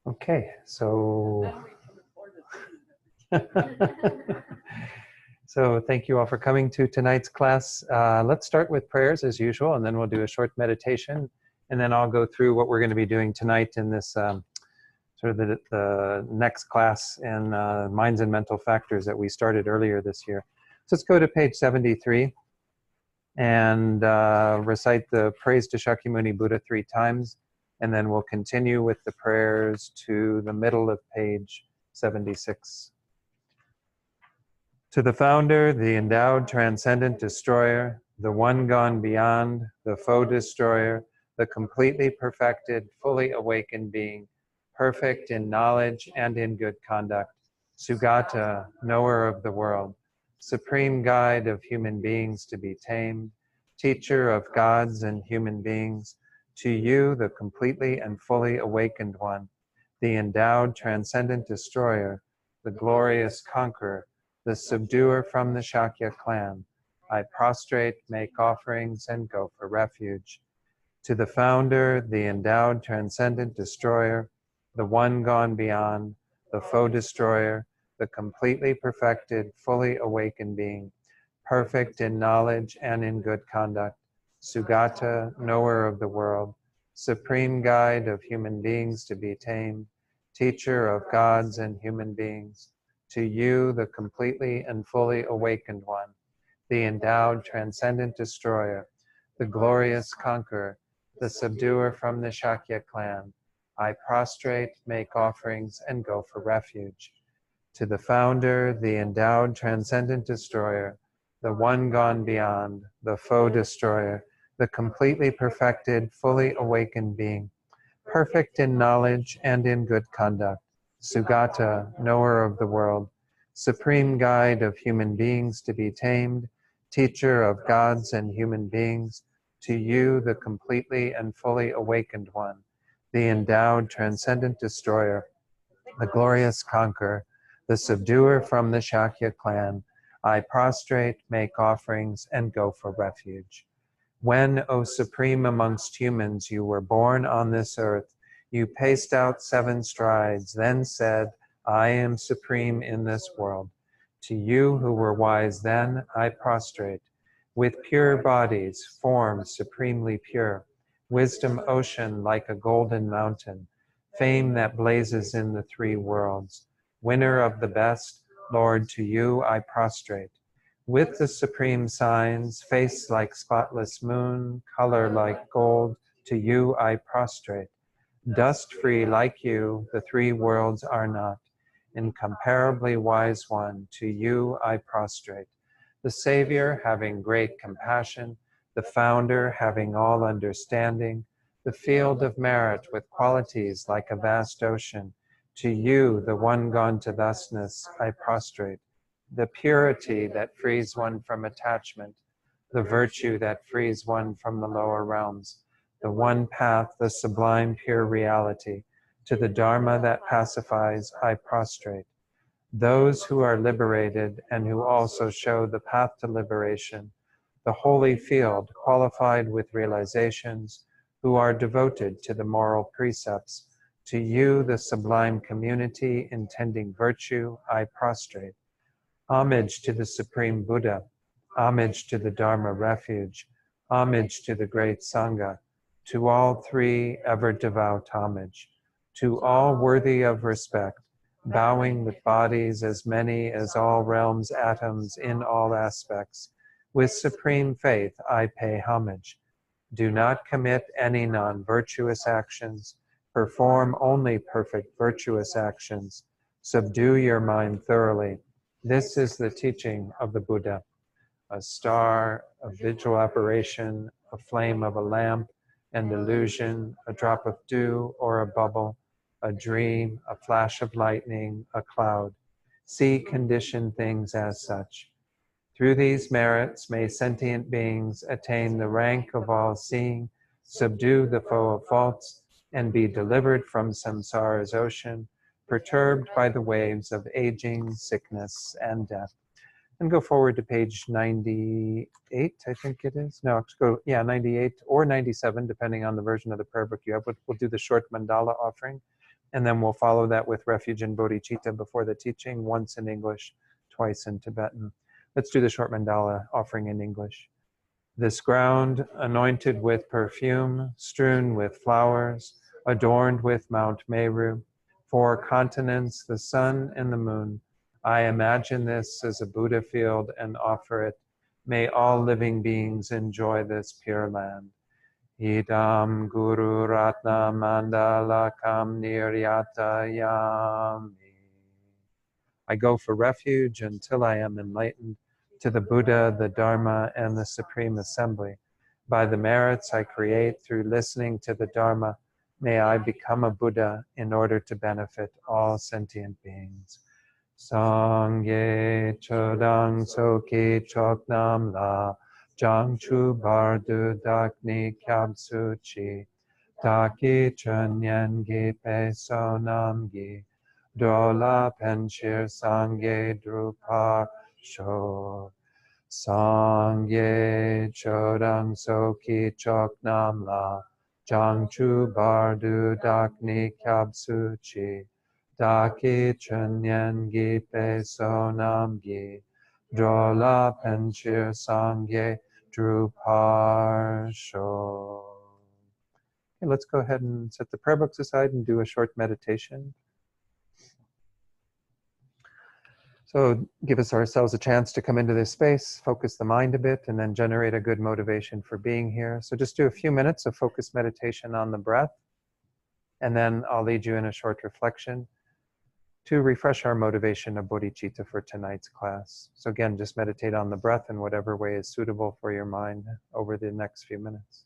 Okay, so so thank you all for coming to tonight's class. Let's start with prayers as usual, and then we'll do a short meditation, and then I'll go through what we're going to be doing tonight in this sort of the next class in Minds and Mental Factors that we started earlier this year. So let's go to page 73 and recite the praise to Shakyamuni Buddha 3 times. And then we'll continue with the prayers to the middle of page 76. To the founder, the endowed transcendent destroyer, the one gone beyond, the foe destroyer, the completely perfected, fully awakened being, perfect in knowledge and in good conduct, Sugata, knower of the world, supreme guide of human beings to be tamed, teacher of gods and human beings, to you, the completely and fully awakened one, the endowed transcendent destroyer, the glorious conqueror, the subduer from the Shakya clan, I prostrate, make offerings, and go for refuge. To the founder, the endowed transcendent destroyer, the one gone beyond, the foe destroyer, the completely perfected, fully awakened being, perfect in knowledge and in good conduct, Sugata, knower of the world, supreme guide of human beings to be tamed, teacher of gods and human beings, to you, the completely and fully awakened one, the endowed transcendent destroyer, the glorious conqueror, the subduer from the Shakya clan, I prostrate, make offerings, and go for refuge. To the founder, the endowed transcendent destroyer, the one gone beyond, the foe destroyer, the completely perfected, fully awakened being, perfect in knowledge and in good conduct, Sugata, knower of the world, supreme guide of human beings to be tamed, teacher of gods and human beings, to you, the completely and fully awakened one, the endowed transcendent destroyer, the glorious conqueror, the subduer from the Shakya clan, I prostrate, make offerings, and go for refuge. When, O supreme amongst humans, you were born on this earth, you paced out 7 strides, then said, I am supreme in this world. To you who were wise then, I prostrate. With pure bodies, forms supremely pure, wisdom ocean like a golden mountain, fame that blazes in the 3 worlds. Winner of the best, Lord, to you I prostrate. With the supreme signs, face like spotless moon, color like gold, to you I prostrate. Dust-free like you, the 3 worlds are not. Incomparably wise one, to you I prostrate. The Savior, having great compassion, the Founder, having all understanding, the field of merit with qualities like a vast ocean, to you, the one gone to thusness, I prostrate. The purity that frees one from attachment, the virtue that frees one from the lower realms, the one path, the sublime pure reality, to the Dharma that pacifies, I prostrate. Those who are liberated and who also show the path to liberation, the holy field qualified with realizations, who are devoted to the moral precepts, to you, the sublime community intending virtue, I prostrate. Homage to the Supreme Buddha, homage to the Dharma refuge, homage to the great Sangha, to all 3 ever devout homage, to all worthy of respect, bowing with bodies as many as all realms atoms in all aspects. With supreme faith I pay homage. Do not commit any non-virtuous actions, perform only perfect virtuous actions. Subdue your mind thoroughly. This is the teaching of the Buddha. A star, a vigil apparition, a flame of a lamp, an illusion, a drop of dew or a bubble, a dream, a flash of lightning, a cloud. See conditioned things as such. Through these merits may sentient beings attain the rank of all-seeing, subdue the foe of faults, and be delivered from samsara's ocean, perturbed by the waves of aging, sickness, and death. And go forward to page 98, I think it is. No, let's go, 98 or 97, depending on the version of the prayer book you have. We'll do the short mandala offering. And then we'll follow that with refuge and bodhicitta before the teaching, once in English, twice in Tibetan. Let's do the short mandala offering in English. This ground, anointed with perfume, strewn with flowers, adorned with Mount Meru, four continents, the sun and the moon. I imagine this as a Buddha field and offer it. May all living beings enjoy this pure land. Idam Guru Ratna Mandalakam Niryatayami. I go for refuge until I am enlightened to the Buddha, the Dharma, and the Supreme Assembly. By the merits I create through listening to the Dharma, may I become a Buddha in order to benefit all sentient beings. Sangye Chodang Soki Choknam La Jangchu Bardu Dakni Kyabsu Chi Taki Chunyan Gi Pe Sonam Gi Dola Penshir Sangye Drupar Sho Sangye Chodang Soki Choknam La Jangchu Bardu Dakni Kyabsu Chi Daki Chunyan Gi Pe Sonam Gi Drola Penchir Sangye Drupar Sho. Okay, let's go ahead and set the prayer books aside and do a short meditation. So give ourselves a chance to come into this space, focus the mind a bit, and then generate a good motivation for being here. So just do a few minutes of focused meditation on the breath, and then I'll lead you in a short reflection to refresh our motivation of bodhicitta for tonight's class. So again, just meditate on the breath in whatever way is suitable for your mind over the next few minutes.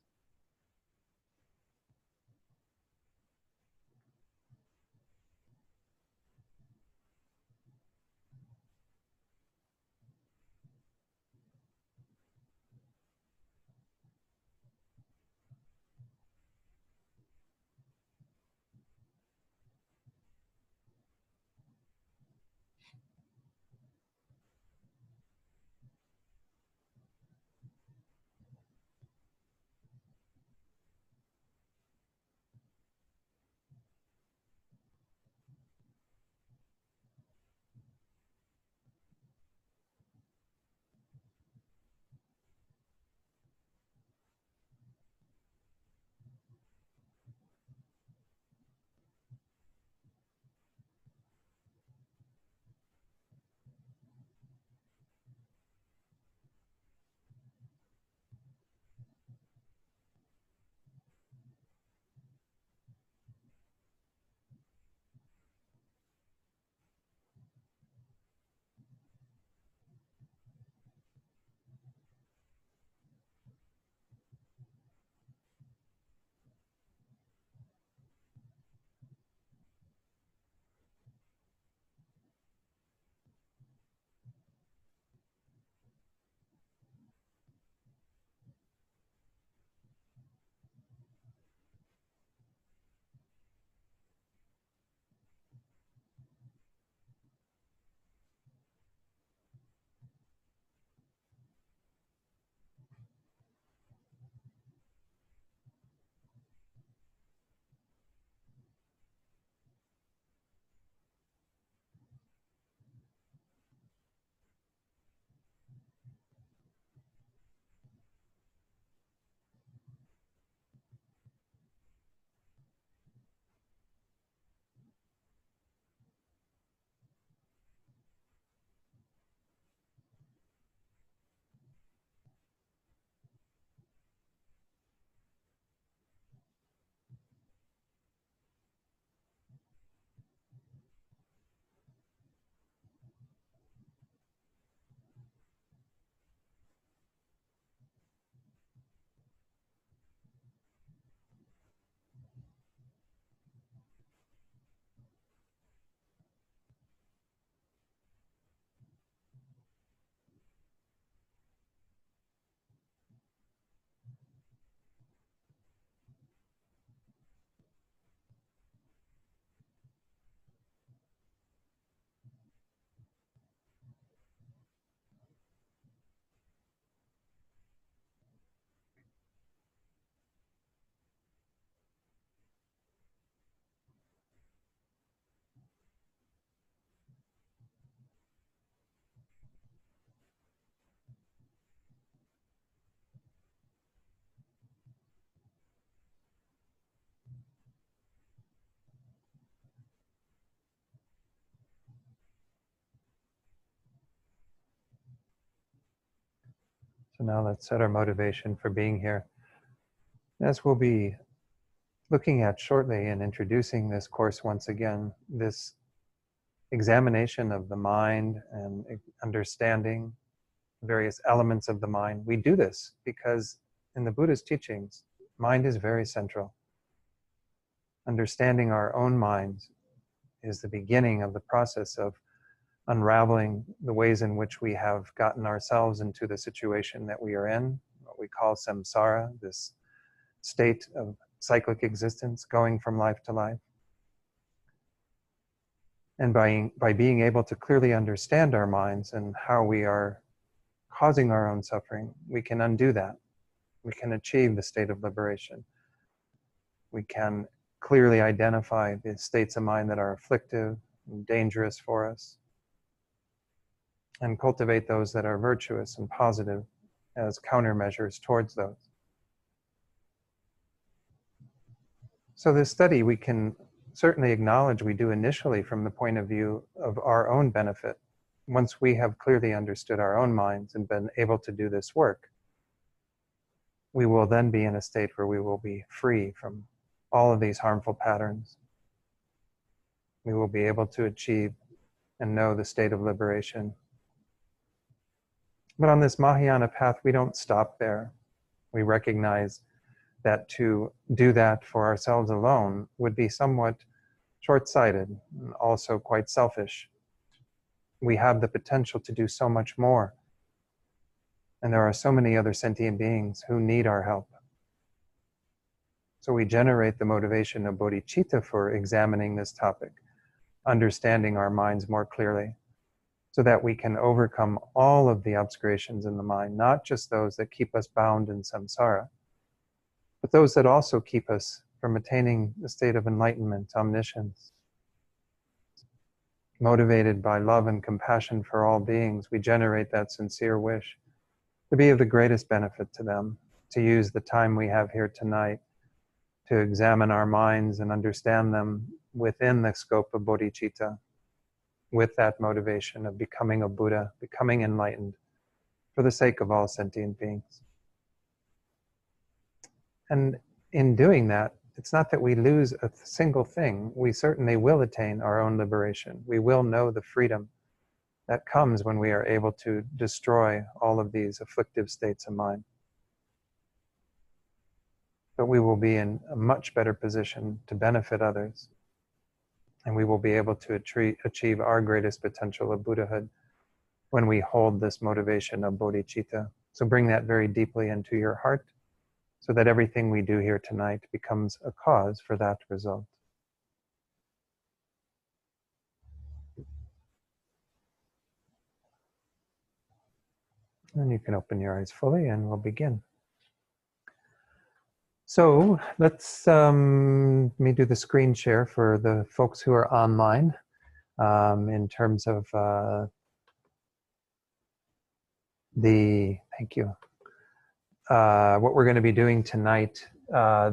So now let's set our motivation for being here. As we'll be looking at shortly and introducing this course once again, this examination of the mind and understanding various elements of the mind. We do this because in the Buddha's teachings, mind is very central. Understanding our own minds is the beginning of the process of unraveling the ways in which we have gotten ourselves into the situation that we are in, what we call samsara, this state of cyclic existence going from life to life. And by being able to clearly understand our minds and how we are causing our own suffering, we can undo that. We can achieve the state of liberation. We can clearly identify the states of mind that are afflictive and dangerous for us, and cultivate those that are virtuous and positive as countermeasures towards those. So this study we can certainly acknowledge we do initially from the point of view of our own benefit. Once we have clearly understood our own minds and been able to do this work, we will then be in a state where we will be free from all of these harmful patterns. We will be able to achieve and know the state of liberation. But on this Mahayana path, we don't stop there. We recognize that to do that for ourselves alone would be somewhat short-sighted and also quite selfish. We have the potential to do so much more. And there are so many other sentient beings who need our help. So we generate the motivation of bodhicitta for examining this topic, understanding our minds more clearly, so that we can overcome all of the obscurations in the mind, not just those that keep us bound in samsara, but those that also keep us from attaining the state of enlightenment, omniscience. Motivated by love and compassion for all beings, we generate that sincere wish to be of the greatest benefit to them, to use the time we have here tonight to examine our minds and understand them within the scope of bodhicitta, with that motivation of becoming a Buddha, becoming enlightened, for the sake of all sentient beings. And in doing that, it's not that we lose a single thing. We certainly will attain our own liberation. We will know the freedom that comes when we are able to destroy all of these afflictive states of mind. But we will be in a much better position to benefit others. And we will be able to achieve our greatest potential of Buddhahood when we hold this motivation of bodhicitta. So bring that very deeply into your heart, so that everything we do here tonight becomes a cause for that result. And you can open your eyes fully and we'll begin. So let's let me do the screen share for the folks who are online in terms of thank you. What we're going to be doing tonight.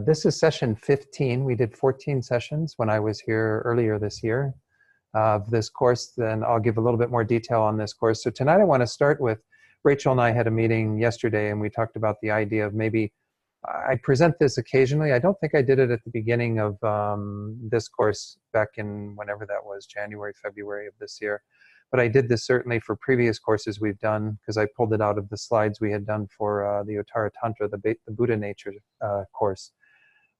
This is session 15. We did 14 sessions when I was here earlier this year of this course. Then I'll give a little bit more detail on this course. So tonight I want to start with, Rachel and I had a meeting yesterday and we talked about the idea of maybe, I present this occasionally. I don't think I did it at the beginning of this course back in whenever that was, January, February of this year. But I did this certainly for previous courses we've done, because I pulled it out of the slides we had done for the Uttara Tantra, the Buddha Nature course.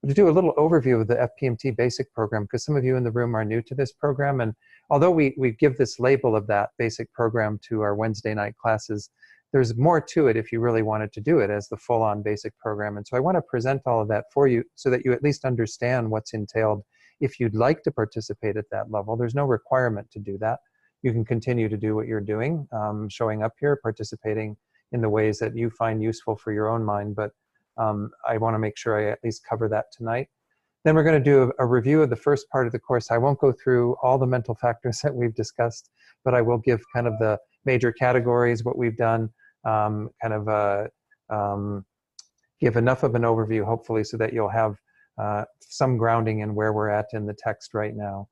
But to do a little overview of the FPMT basic program, because some of you in the room are new to this program, and although we give this label of that basic program to our Wednesday night classes, there's more to it if you really wanted to do it as the full-on basic program. And so I want to present all of that for you so that you at least understand what's entailed. If you'd like to participate at that level, there's no requirement to do that. You can continue to do what you're doing, showing up here, participating in the ways that you find useful for your own mind. But I want to make sure I at least cover that tonight. Then we're going to do a review of the first part of the course. I won't go through all the mental factors that we've discussed, but I will give kind of the major categories, what we've done, give enough of an overview, hopefully, so that you'll have some grounding in where we're at in the text right now.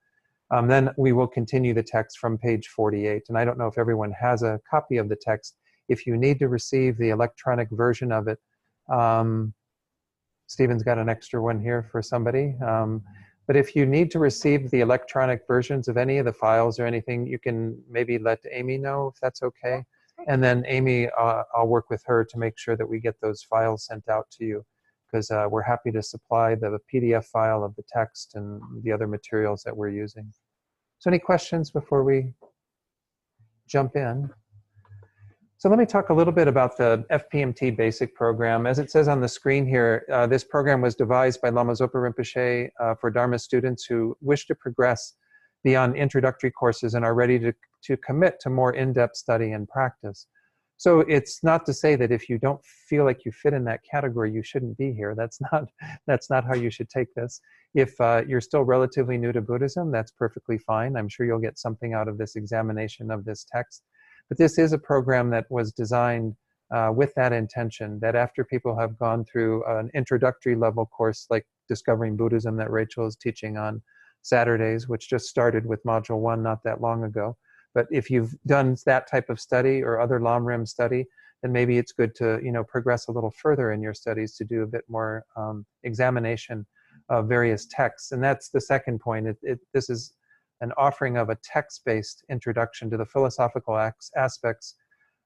Then we will continue the text from page 48. And I don't know if everyone has a copy of the text. If you need to receive the electronic version of it, Stephen's got an extra one here for somebody. But if you need to receive the electronic versions of any of the files or anything, you can maybe let Amy know if that's okay. And then Amy, I'll work with her to make sure that we get those files sent out to you, because we're happy to supply the PDF file of the text and the other materials that we're using. So any questions before we jump in? So let me talk a little bit about the FPMT basic program. As it says on the screen here, this program was devised by Lama Zopa Rinpoche for Dharma students who wish to progress beyond introductory courses and are ready to commit to more in-depth study and practice. So it's not to say that if you don't feel like you fit in that category, you shouldn't be here. That's not how you should take this. If you're still relatively new to Buddhism, that's perfectly fine. I'm sure you'll get something out of this examination of this text. But this is a program that was designed with that intention, that after people have gone through an introductory level course like Discovering Buddhism that Rachel is teaching on Saturdays, which just started with Module 1 not that long ago. But if you've done that type of study or other Lam-Rim study, then maybe it's good to progress a little further in your studies to do a bit more examination of various texts. And that's the second point. This is an offering of a text-based introduction to the philosophical aspects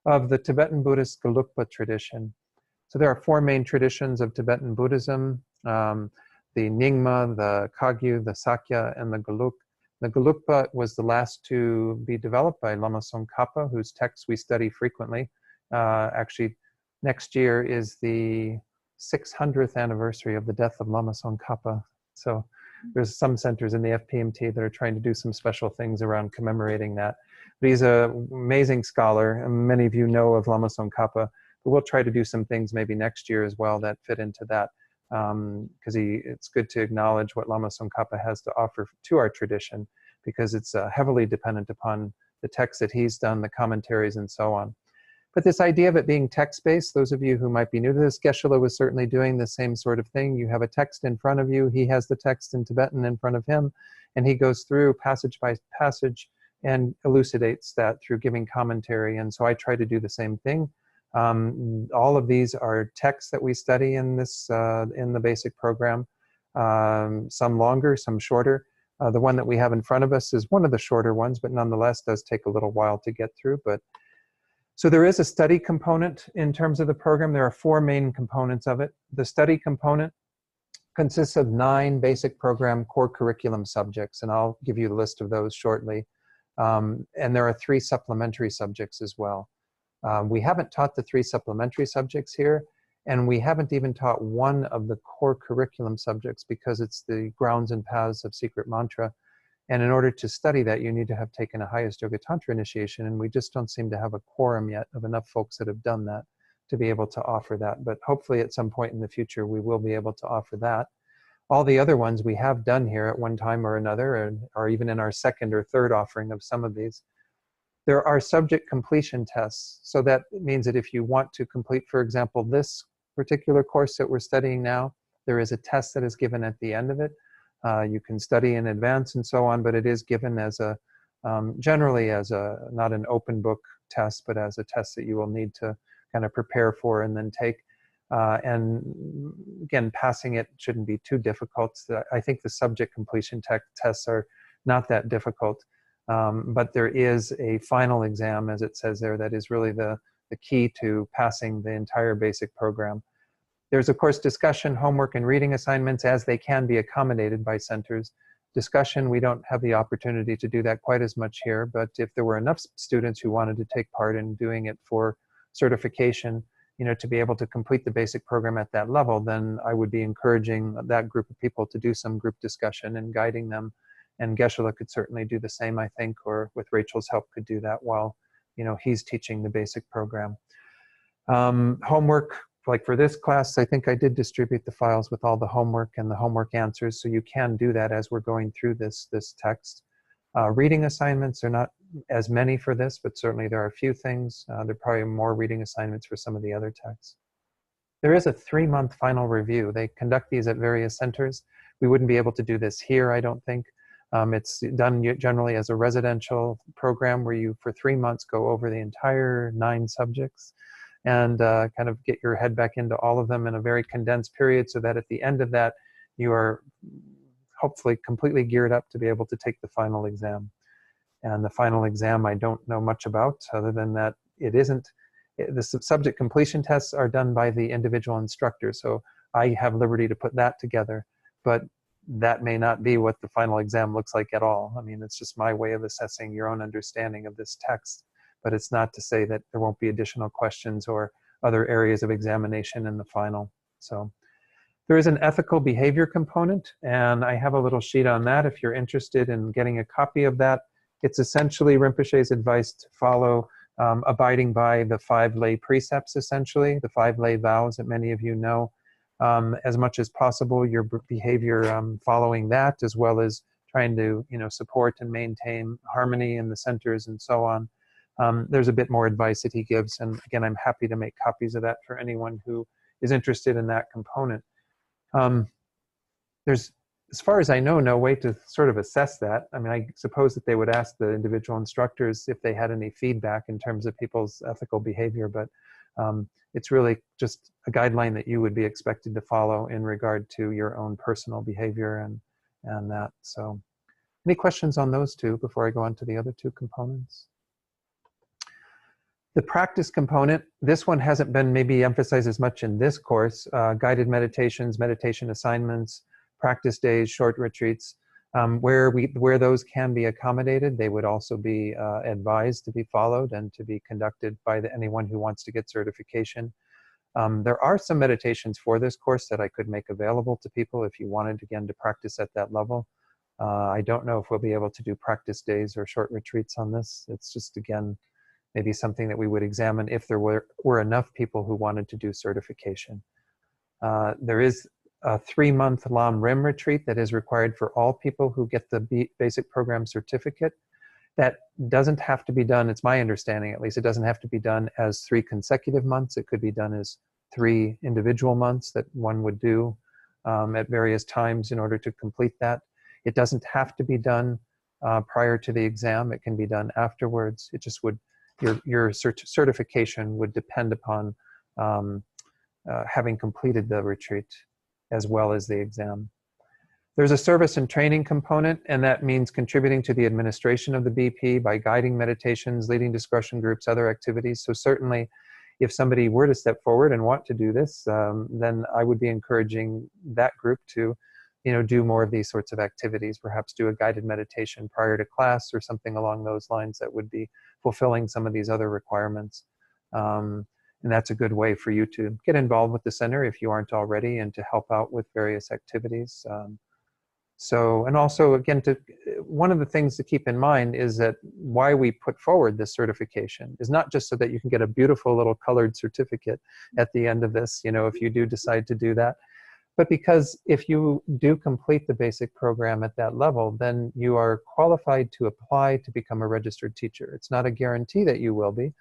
of the Tibetan Buddhist Gelugpa tradition. So there are four main traditions of Tibetan Buddhism, the Nyingma, the Kagyu, the Sakya, and the Gelug. The Gelugpa was the last to be developed by Lama Tsongkhapa, whose texts we study frequently. Actually, next year is the 600th anniversary of the death of Lama Tsongkhapa. So there's some centers in the FPMT that are trying to do some special things around commemorating that. But he's an amazing scholar, and many of you know of Lama Tsongkhapa, but we'll try to do some things maybe next year as well that fit into that, because it's good to acknowledge what Lama Tsongkhapa has to offer to our tradition, because it's heavily dependent upon the texts that he's done, the commentaries, and so on. But this idea of it being text-based, those of you who might be new to this, Geshe-la was certainly doing the same sort of thing. You have a text in front of you, he has the text in Tibetan in front of him, and he goes through passage by passage and elucidates that through giving commentary. And so I try to do the same thing. All of these are texts that we study in this in the basic program, some longer, some shorter. The one that we have in front of us is one of the shorter ones, but nonetheless does take a little while to get through. So there is a study component in terms of the program. There are four main components of it. The study component consists of 9 basic program core curriculum subjects, and I'll give you the list of those shortly. And there are 3 supplementary subjects as well. We haven't taught the 3 supplementary subjects here, and we haven't even taught one of the core curriculum subjects because it's the grounds and paths of secret mantra. And in order to study that, you need to have taken a highest yoga tantra initiation, and we just don't seem to have a quorum yet of enough folks that have done that to be able to offer that. But hopefully at some point in the future, we will be able to offer that. All the other ones we have done here at one time or another, or even in our second or third offering of some of these. There are subject completion tests. So that means that if you want to complete, for example, this particular course that we're studying now, there is a test that is given at the end of it. You can study in advance and so on, but it is given as a, generally as a, not an open book test, but as a test that you will need to kind of prepare for and then take. And again, passing it shouldn't be too difficult. I think the subject completion tests are not that difficult, but there is a final exam, as it says there, that is really the key to passing the entire basic program. There's, of course, discussion, homework, and reading assignments as they can be accommodated by centers. Discussion, we don't have the opportunity to do that quite as much here, but if there were enough students who wanted to take part in doing it for certification, to be able to complete the basic program at that level, then I would be encouraging that group of people to do some group discussion and guiding them. And Geshe-la could certainly do the same, I think, or with Rachel's help could do that while, he's teaching the basic program. Homework, like for this class, I think I did distribute the files with all the homework and the homework answers, so you can do that as we're going through this text. Reading assignments are not as many for this, but certainly there are a few things. There are probably more reading assignments for some of the other texts. There is a 3-month final review. They conduct these at various centers. We wouldn't be able to do this here, I don't think, It's done generally as a residential program where you, for 3 months, go over the entire 9 subjects and kind of get your head back into all of them in a very condensed period, so that at the end of that, you are hopefully completely geared up to be able to take the final exam. And the final exam I don't know much about, other than that the subject completion tests are done by the individual instructor, so I have liberty to put that together, but that may not be what the final exam looks like at all. I mean, it's just my way of assessing your own understanding of this text, but it's not to say that there won't be additional questions or other areas of examination in the final. So there is an ethical behavior component, and I have a little sheet on that if you're interested in getting a copy of that. It's essentially Rinpoche's advice to follow abiding by the 5 lay precepts, essentially, the 5 lay vows that many of you know. As much as possible, your behavior following that, as well as trying to support and maintain harmony in the centers and so on. There's a bit more advice that he gives, and again, I'm happy to make copies of that for anyone who is interested in that component. There's, as far as I know, no way to sort of assess that. I mean, I suppose that they would ask the individual instructors if they had any feedback in terms of people's ethical behavior, but it's really just a guideline that you would be expected to follow in regard to your own personal behavior and that. So any questions on those two before I go on to the other 2 components? The practice component, this one hasn't been maybe emphasized as much in this course. Guided meditations, meditation assignments, practice days, short retreats, where those can be accommodated, they would also be advised to be followed and to be conducted by anyone who wants to get certification. There are some meditations for this course that I could make available to people if you wanted, again, to practice at that level. I don't know if we'll be able to do practice days or short retreats on this. It's just, again, maybe something that we would examine if there were enough people who wanted to do certification. There is a 3-month Lam Rim retreat that is required for all people who get the basic program certificate. That doesn't have to be done, it's my understanding at least, it doesn't have to be done as 3 consecutive months. It could be done as 3 individual months that one would do at various times in order to complete that. It doesn't have to be done prior to the exam. It can be done afterwards. It just would, your certification would depend upon having completed the retreat as well as the exam. There's a service and training component, and that means contributing to the administration of the BP by guiding meditations, leading discussion groups, other activities. So certainly, if somebody were to step forward and want to do this, then I would be encouraging that group to do more of these sorts of activities, perhaps do a guided meditation prior to class or something along those lines that would be fulfilling some of these other requirements. And that's a good way for you to get involved with the center if you aren't already, and to help out with various activities. And also, again, one of the things to keep in mind is that why we put forward this certification is not just so that you can get a beautiful little colored certificate at the end of this, if you do decide to do that, but because if you do complete the basic program at that level, then you are qualified to apply to become a registered teacher. It's not a guarantee that you will be.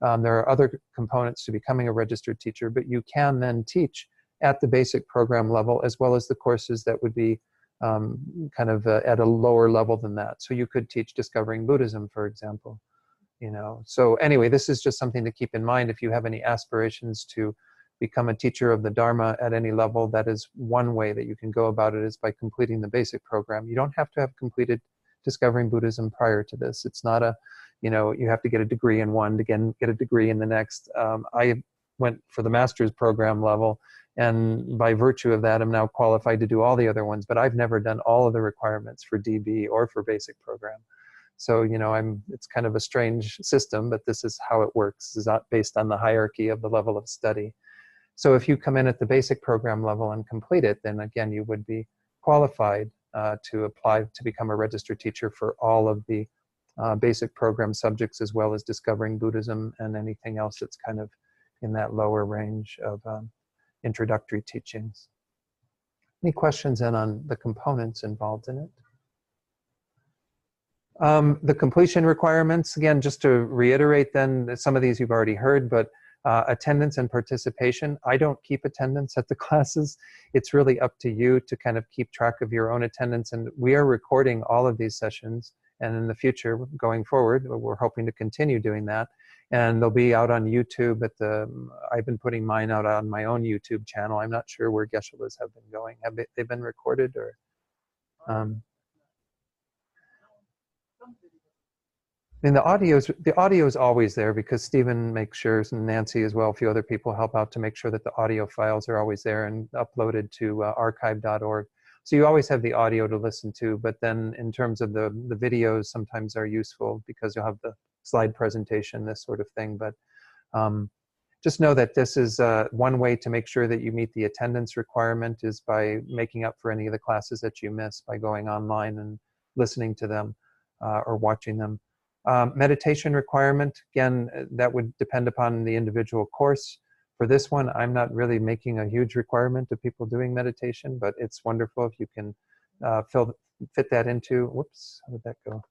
There are other components to becoming a registered teacher, but you can then teach at the basic program level, as well as the courses that would be kind of at a lower level than that. So you could teach Discovering Buddhism, for example. So anyway, this is just something to keep in mind. If you have any aspirations to become a teacher of the Dharma at any level, that is one way that you can go about it, is by completing the basic program. You don't have to have completed Discovering Buddhism prior to this. It's not a, you have to get a degree in one to get a degree in the next. I went for the master's program level, and by virtue of that, I'm now qualified to do all the other ones, but I've never done all of the requirements for DB or for basic program. So, it's kind of a strange system, but this is how it works. It's not based on the hierarchy of the level of study. So if you come in at the basic program level and complete it, then again, you would be qualified to apply to become a registered teacher for all of the basic program subjects, as well as Discovering Buddhism and anything else that's kind of in that lower range of introductory teachings. Any questions then on the components involved in it? The completion requirements, again, just to reiterate then, some of these you've already heard, but Attendance and participation. I don't keep attendance at the classes. It's really up to you to kind of keep track of your own attendance. And we are recording all of these sessions. And in the future, going forward, we're hoping to continue doing that. And they'll be out on YouTube I've been putting mine out on my own YouTube channel. I'm not sure where Geshe-las have been going. Have they been recorded or? And the audio is always there because Stephen makes sure, and Nancy as well, a few other people help out to make sure that the audio files are always there and uploaded to archive.org. So you always have the audio to listen to, but then in terms of the videos sometimes are useful because you'll have the slide presentation, this sort of thing. But just know that this is one way to make sure that you meet the attendance requirement is by making up for any of the classes that you miss by going online and listening to them or watching them. Meditation requirement, again, that would depend upon the individual course. For this one, I'm not really making a huge requirement of people doing meditation, but it's wonderful if you can fit that into, whoops, how did that go?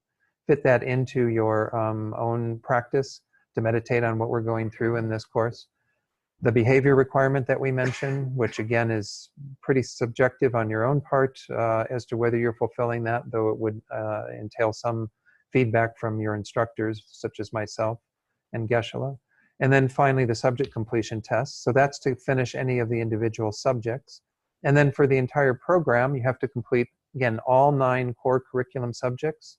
Fit that into your own practice to meditate on what we're going through in this course. The behavior requirement that we mentioned, which again is pretty subjective on your own part as to whether you're fulfilling that, though it would entail some feedback from your instructors, such as myself and Geshe-la. And then finally, the subject completion test. So that's to finish any of the individual subjects. And then for the entire program, you have to complete, again, all 9 core curriculum subjects.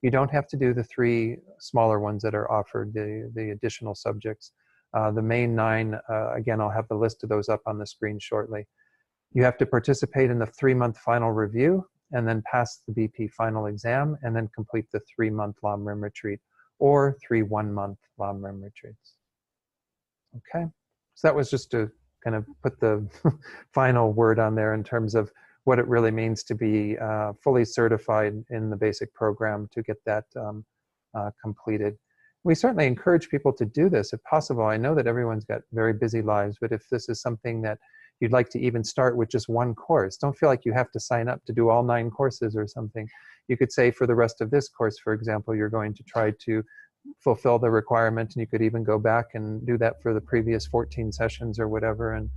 You don't have to do the 3 smaller ones that are offered, the additional subjects. The main 9, again, I'll have the list of those up on the screen shortly. You have to participate in the 3-month final review, and then pass the BP final exam, and then complete the 3-month Lam Rim retreat, or 3 one-month Lam Rim retreats. Okay, so that was just to kind of put the final word on there in terms of what it really means to be fully certified in the basic program to get that completed. We certainly encourage people to do this if possible. I know that everyone's got very busy lives, but if this is something that you'd like to even start with just 1 course, don't feel like you have to sign up to do all 9 courses or something. You could say for the rest of this course, for example, you're going to try to fulfill the requirement, and you could even go back and do that for the previous 14 sessions or whatever, and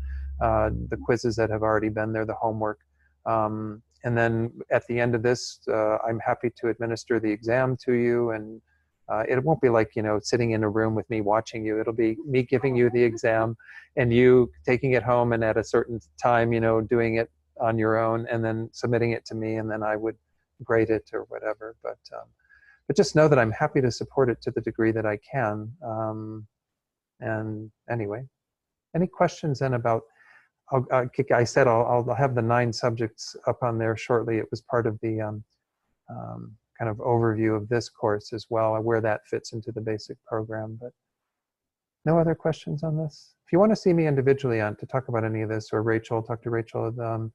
the quizzes that have already been there, the homework. And then at the end of this, I'm happy to administer the exam to you, and it won't be like, sitting in a room with me watching you. It'll be me giving you the exam and you taking it home and at a certain time, doing it on your own and then submitting it to me, and then I would grade it or whatever. But just know that I'm happy to support it to the degree that I can. And anyway, any questions then about, I said I'll have the 9 subjects up on there shortly. It was part of the kind of overview of this course as well, where that fits into the basic program. But no other questions on this? If you want to see me individually to talk about any of this, or Rachel, talk to Rachel,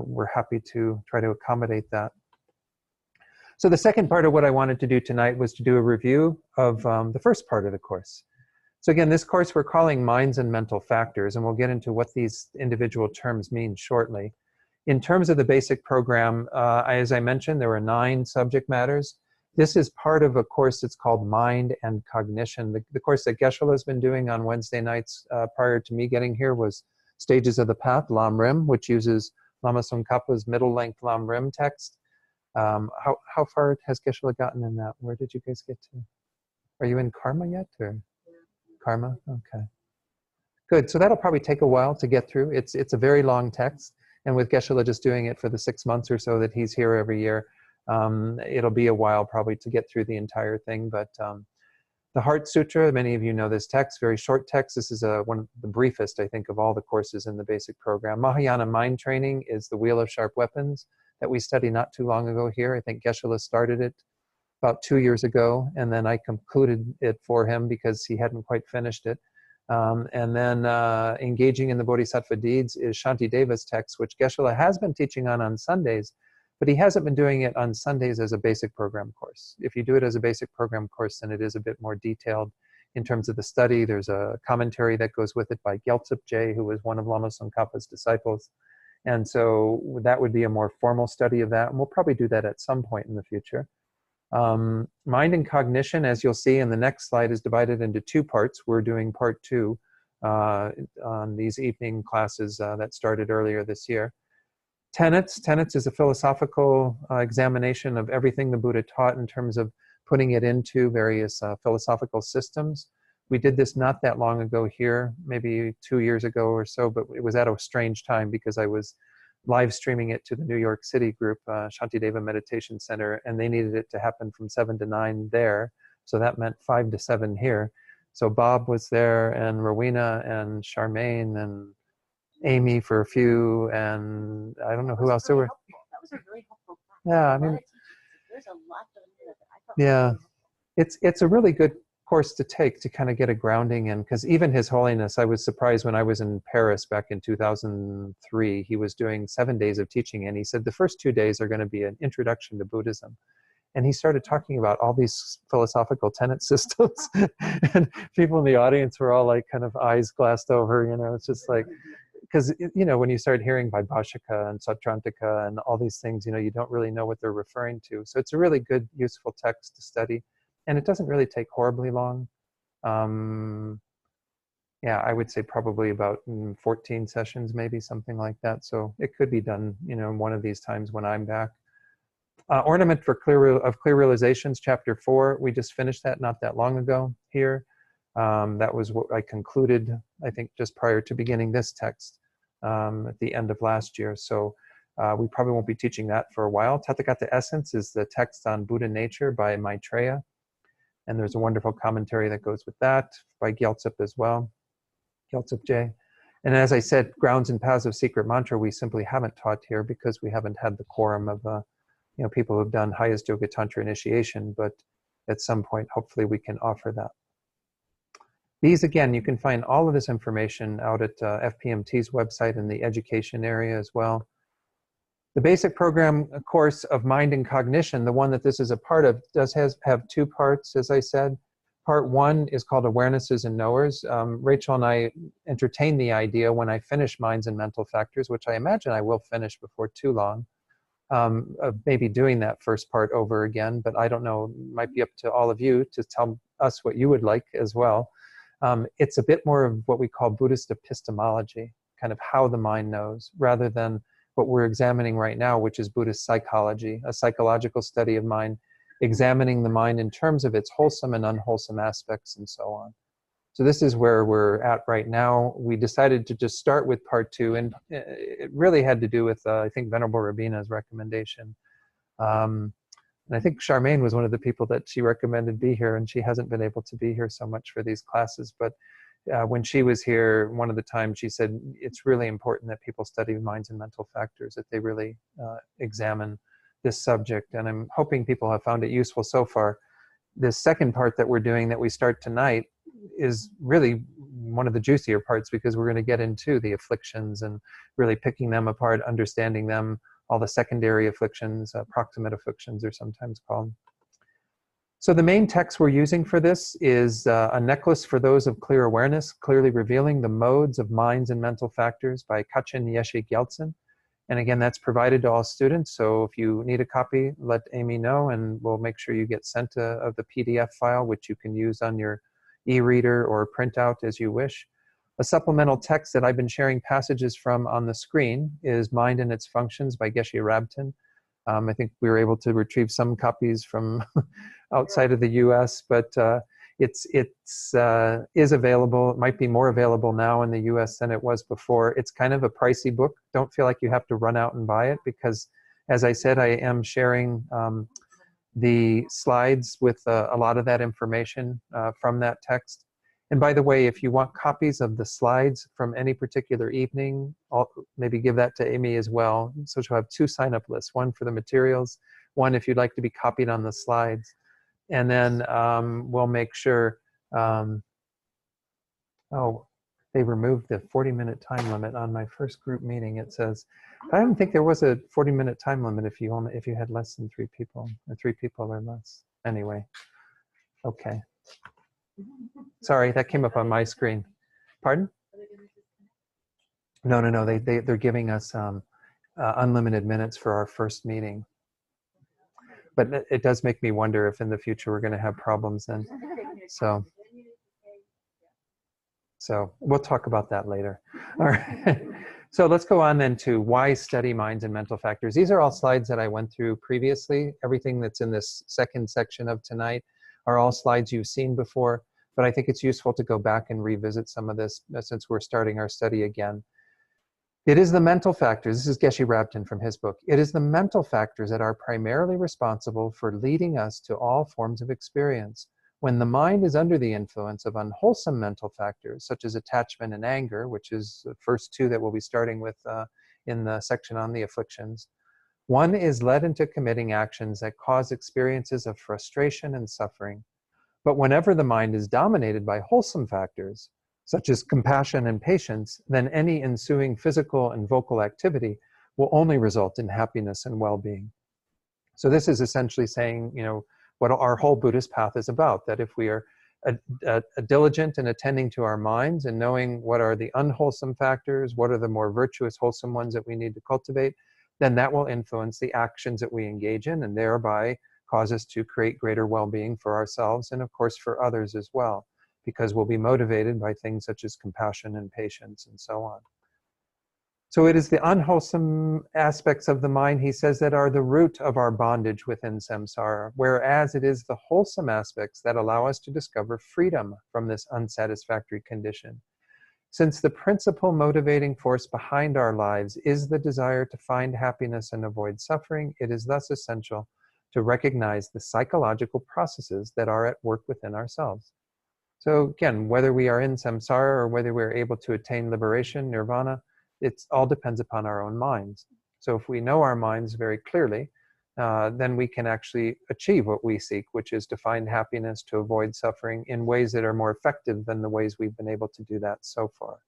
we're happy to try to accommodate that. So the second part of what I wanted to do tonight was to do a review of the first part of the course. So again, this course we're calling Minds and Mental Factors, and we'll get into what these individual terms mean shortly. In terms of the basic program, as I mentioned, there were 9 subject matters. This is part of a course that's called Mind and Cognition. The course that Geshe-la has been doing on Wednesday nights prior to me getting here was Stages of the Path, Lam Rim, which uses Lama Tsongkhapa's middle-length Lam Rim text. How far has Geshe-la gotten in that? Where did you guys get to? Are you in Karma yet, or Karma? Okay. Good, so that'll probably take a while to get through. It's a very long text. And with Geshe-la just doing it for the 6 months or so that he's here every year, it'll be a while probably to get through the entire thing. But the Heart Sutra, many of you know this text, very short text. This is one of the briefest, I think, of all the courses in the basic program. Mahayana Mind Training is the Wheel of Sharp Weapons that we studied not too long ago here. I think Geshe-la started it about 2 years ago, and then I concluded it for him because he hadn't quite finished it. And then Engaging in the Bodhisattva Deeds is Shantideva's text, which Geshe-la has been teaching on Sundays, but he hasn't been doing it on Sundays as a basic program course. If you do it as a basic program course, then it is a bit more detailed in terms of the study. There's a commentary that goes with it by Gyaltsab Je, who was one of Lama Tsongkhapa's disciples. And so that would be a more formal study of that, and we'll probably do that at some point in the future. Mind and Cognition, as you'll see in the next slide, is divided into 2 parts. We're doing part 2. on these evening classes that started earlier this year. Tenets is a philosophical examination of everything the Buddha taught in terms of putting it into various philosophical systems. We did this not that long ago here, maybe 2 years ago or so, but it was at a strange time because I was live streaming it to the New York City group, Shantideva Meditation Center, and they needed it to happen from 7 to 9 there. So that meant 5 to 7 here. So Bob was there, and Rowena, and Charmaine, and Amy for a few, and I don't know who else there were. That was a really helpful class. Yeah, I mean, there's a lot of that I thought. yeah, it's a really good course to take to kind of get a grounding in, because even His Holiness, I was surprised when I was in Paris back in 2003, he was doing 7 days of teaching, and he said the first 2 days are going to be an introduction to Buddhism. And he started talking about all these philosophical tenet systems, and people in the audience were all like kind of eyes glassed over, it's just like, because, when you start hearing Vaibhashika and Sautrantika and all these things, you don't really know what they're referring to. So it's a really good, useful text to study. And it doesn't really take horribly long. Yeah, I would say probably about 14 sessions, maybe something like that. So it could be done, one of these times when I'm back. Ornament for Clear Realizations, Chapter 4. We just finished that not that long ago here. That was what I concluded, I think, just prior to beginning this text at the end of last year. So we probably won't be teaching that for a while. Tathagata Essence is the text on Buddha nature by Maitreya. And there's a wonderful commentary that goes with that by Gyaltsep as well, Gyaltsep J. And as I said, Grounds and Paths of Secret Mantra, we simply haven't taught here because we haven't had the quorum of people who've done highest Yoga Tantra initiation, but at some point, hopefully we can offer that. These, again, you can find all of this information out at FPMT's website in the education area as well. The basic program course of Mind and Cognition, the one that this is a part of, does have 2 parts, as I said. Part 1 is called Awarenesses and Knowers. Rachel and I entertained the idea when I finish Minds and Mental Factors, which I imagine I will finish before too long, of maybe doing that first part over again, but I don't know, it might be up to all of you to tell us what you would like as well. It's a bit more of what we call Buddhist epistemology, kind of how the mind knows, rather than what we're examining right now, which is Buddhist psychology, a psychological study of mind, examining the mind in terms of its wholesome and unwholesome aspects and so on. So this is where we're at right now. We decided to just start with part 2, and it really had to do with, I think, Venerable Rabina's recommendation. And I think Charmaine was one of the people that she recommended be here, and she hasn't been able to be here so much for these classes. But when she was here, one of the times she said, it's really important that people study minds and mental factors, that they really examine this subject. And I'm hoping people have found it useful so far. This second part that we're doing that we start tonight is really one of the juicier parts, because we're going to get into the afflictions and really picking them apart, understanding them, all the secondary afflictions, proximate afflictions are sometimes called. So the main text we're using for this is A Necklace for Those of Clear Awareness, Clearly Revealing the Modes of Minds and Mental Factors by Kachin Yeshe Gyaltsen. And again, that's provided to all students. So if you need a copy, let Amy know, and we'll make sure you get sent of the PDF file, which you can use on your e-reader or print out as you wish. A supplemental text that I've been sharing passages from on the screen is Mind and Its Functions by Geshe Rabten. I think we were able to retrieve some copies from outside of the US, but it is available. It might be more available now in the US than it was before. It's kind of a pricey book. Don't feel like you have to run out and buy it, because, as I said, I am sharing the slides with a lot of that information from that text. And by the way, if you want copies of the slides from any particular evening, I'll maybe give that to Amy as well. So she'll have 2 sign-up lists, one for the materials, one if you'd like to be copied on the slides. And then we'll make sure, oh, they removed the 40-minute time limit on my first group meeting. It says, I didn't think there was a 40-minute time limit if you had less than 3 people, or 3 people or less. Anyway, okay. Sorry, that came up on my screen. Pardon? No. They're giving us unlimited minutes for our first meeting. But it does make me wonder if in the future we're going to have problems then. So So we'll talk about that later. All right. So let's go on then to why study minds and mental factors. These are all slides that I went through previously. Everything that's in this second section of tonight are all slides you've seen before, but I think it's useful to go back and revisit some of this since we're starting our study again. It is the mental factors, this is Geshe Rabten from his book, it is the mental factors that are primarily responsible for leading us to all forms of experience. When the mind is under the influence of unwholesome mental factors, such as attachment and anger, which is the first two that we'll be starting with in the section on the afflictions, one is led into committing actions that cause experiences of frustration and suffering. But whenever the mind is dominated by wholesome factors, such as compassion and patience, then any ensuing physical and vocal activity will only result in happiness and well-being. So this is essentially saying, what our whole Buddhist path is about, that if we are diligent in attending to our minds and knowing what are the unwholesome factors, what are the more virtuous, wholesome ones that we need to cultivate, then that will influence the actions that we engage in and thereby cause us to create greater well-being for ourselves and of course for others as well, because we'll be motivated by things such as compassion and patience and so on. So it is the unwholesome aspects of the mind, he says, that are the root of our bondage within samsara, whereas it is the wholesome aspects that allow us to discover freedom from this unsatisfactory condition. Since the principal motivating force behind our lives is the desire to find happiness and avoid suffering, it is thus essential to recognize the psychological processes that are at work within ourselves. So again, whether we are in samsara or whether we're able to attain liberation, nirvana, it all depends upon our own minds. So if we know our minds very clearly, then we can actually achieve what we seek, which is to find happiness, to avoid suffering in ways that are more effective than the ways we've been able to do that so far.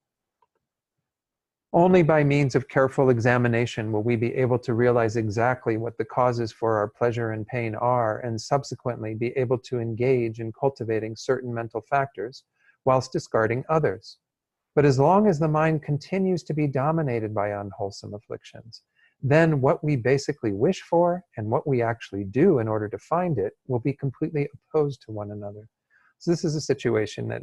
Only by means of careful examination will we be able to realize exactly what the causes for our pleasure and pain are, and subsequently be able to engage in cultivating certain mental factors whilst discarding others. But as long as the mind continues to be dominated by unwholesome afflictions, then what we basically wish for and what we actually do in order to find it will be completely opposed to one another. So this is a situation that,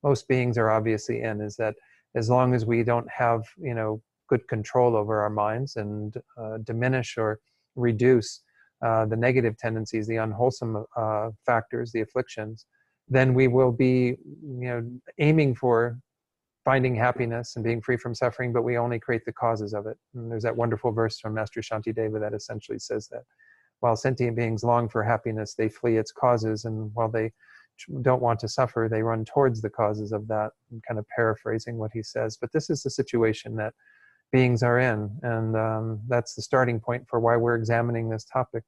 most beings are obviously in, is that as long as we don't have, good control over our minds and diminish or reduce the negative tendencies, the unwholesome factors, the afflictions, then we will be, aiming for finding happiness and being free from suffering, but we only create the causes of it. And there's that wonderful verse from Master Shantideva that essentially says that while sentient beings long for happiness, they flee its causes, and while they don't want to suffer, they run towards the causes of that. I'm kind of paraphrasing what he says, but this is the situation that beings are in, and that's the starting point for why we're examining this topic.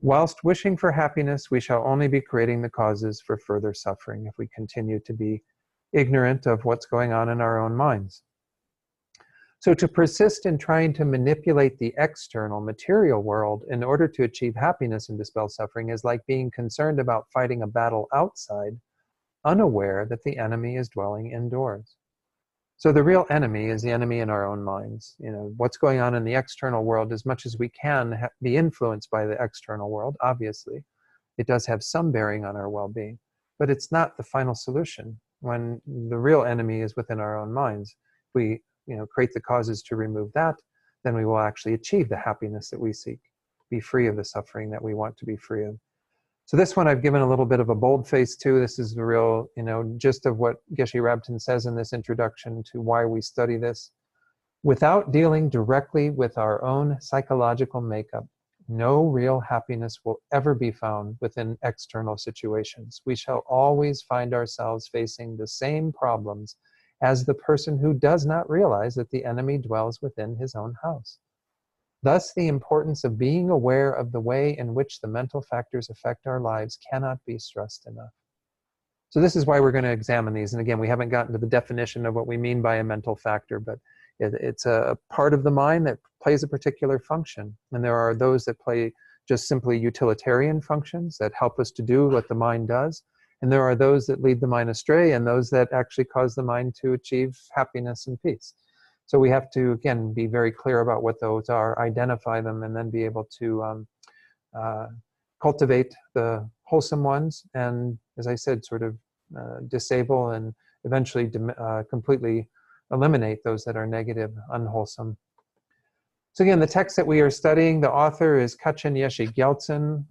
Whilst wishing for happiness, we shall only be creating the causes for further suffering if we continue to be ignorant of what's going on in our own minds. So to persist in trying to manipulate the external material world in order to achieve happiness and dispel suffering is like being concerned about fighting a battle outside, unaware that the enemy is dwelling indoors. So the real enemy is the enemy in our own minds. What's going on in the external world, as much as we can be influenced by the external world, obviously, it does have some bearing on our well-being, but it's not the final solution. When the real enemy is within our own minds, we create the causes to remove that, then we will actually achieve the happiness that we seek, be free of the suffering that we want to be free of. So this one I've given a little bit of a boldface to. This is the real, gist of what Geshe Rabten says in this introduction to why we study this. Without dealing directly with our own psychological makeup, no real happiness will ever be found within external situations. We shall always find ourselves facing the same problems as the person who does not realize that the enemy dwells within his own house. Thus, the importance of being aware of the way in which the mental factors affect our lives cannot be stressed enough. So this is why we're going to examine these. And again, we haven't gotten to the definition of what we mean by a mental factor, but it's a part of the mind that plays a particular function. And there are those that play just simply utilitarian functions that help us to do what the mind does. And there are those that lead the mind astray, and those that actually cause the mind to achieve happiness and peace. So we have to, again, be very clear about what those are, identify them, and then be able to cultivate the wholesome ones, and, as I said, sort of disable and eventually completely eliminate those that are negative, unwholesome. So again, the text that we are studying, the author is Kachin Yeshi Gyaltsen,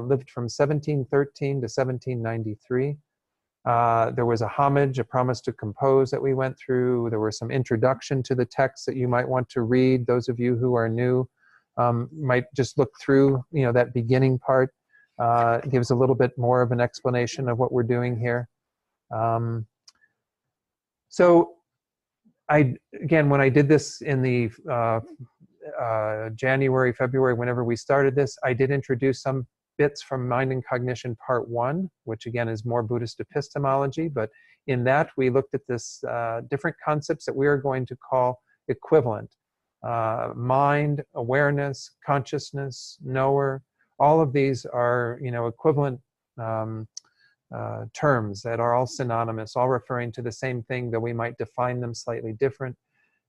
lived from 1713 to 1793. There was a homage, a promise to compose that we went through. There were some introduction to the text that you might want to read. Those of you who are new might just look through, that beginning part. It gives a little bit more of an explanation of what we're doing here. So again, when I did this in the January, February, whenever we started this, I did introduce some bits from Mind and Cognition Part 1, which again is more Buddhist epistemology, but in that we looked at this different concepts that we are going to call equivalent. Mind, awareness, consciousness, knower, all of these are, equivalent terms that are all synonymous, all referring to the same thing, though we might define them slightly different.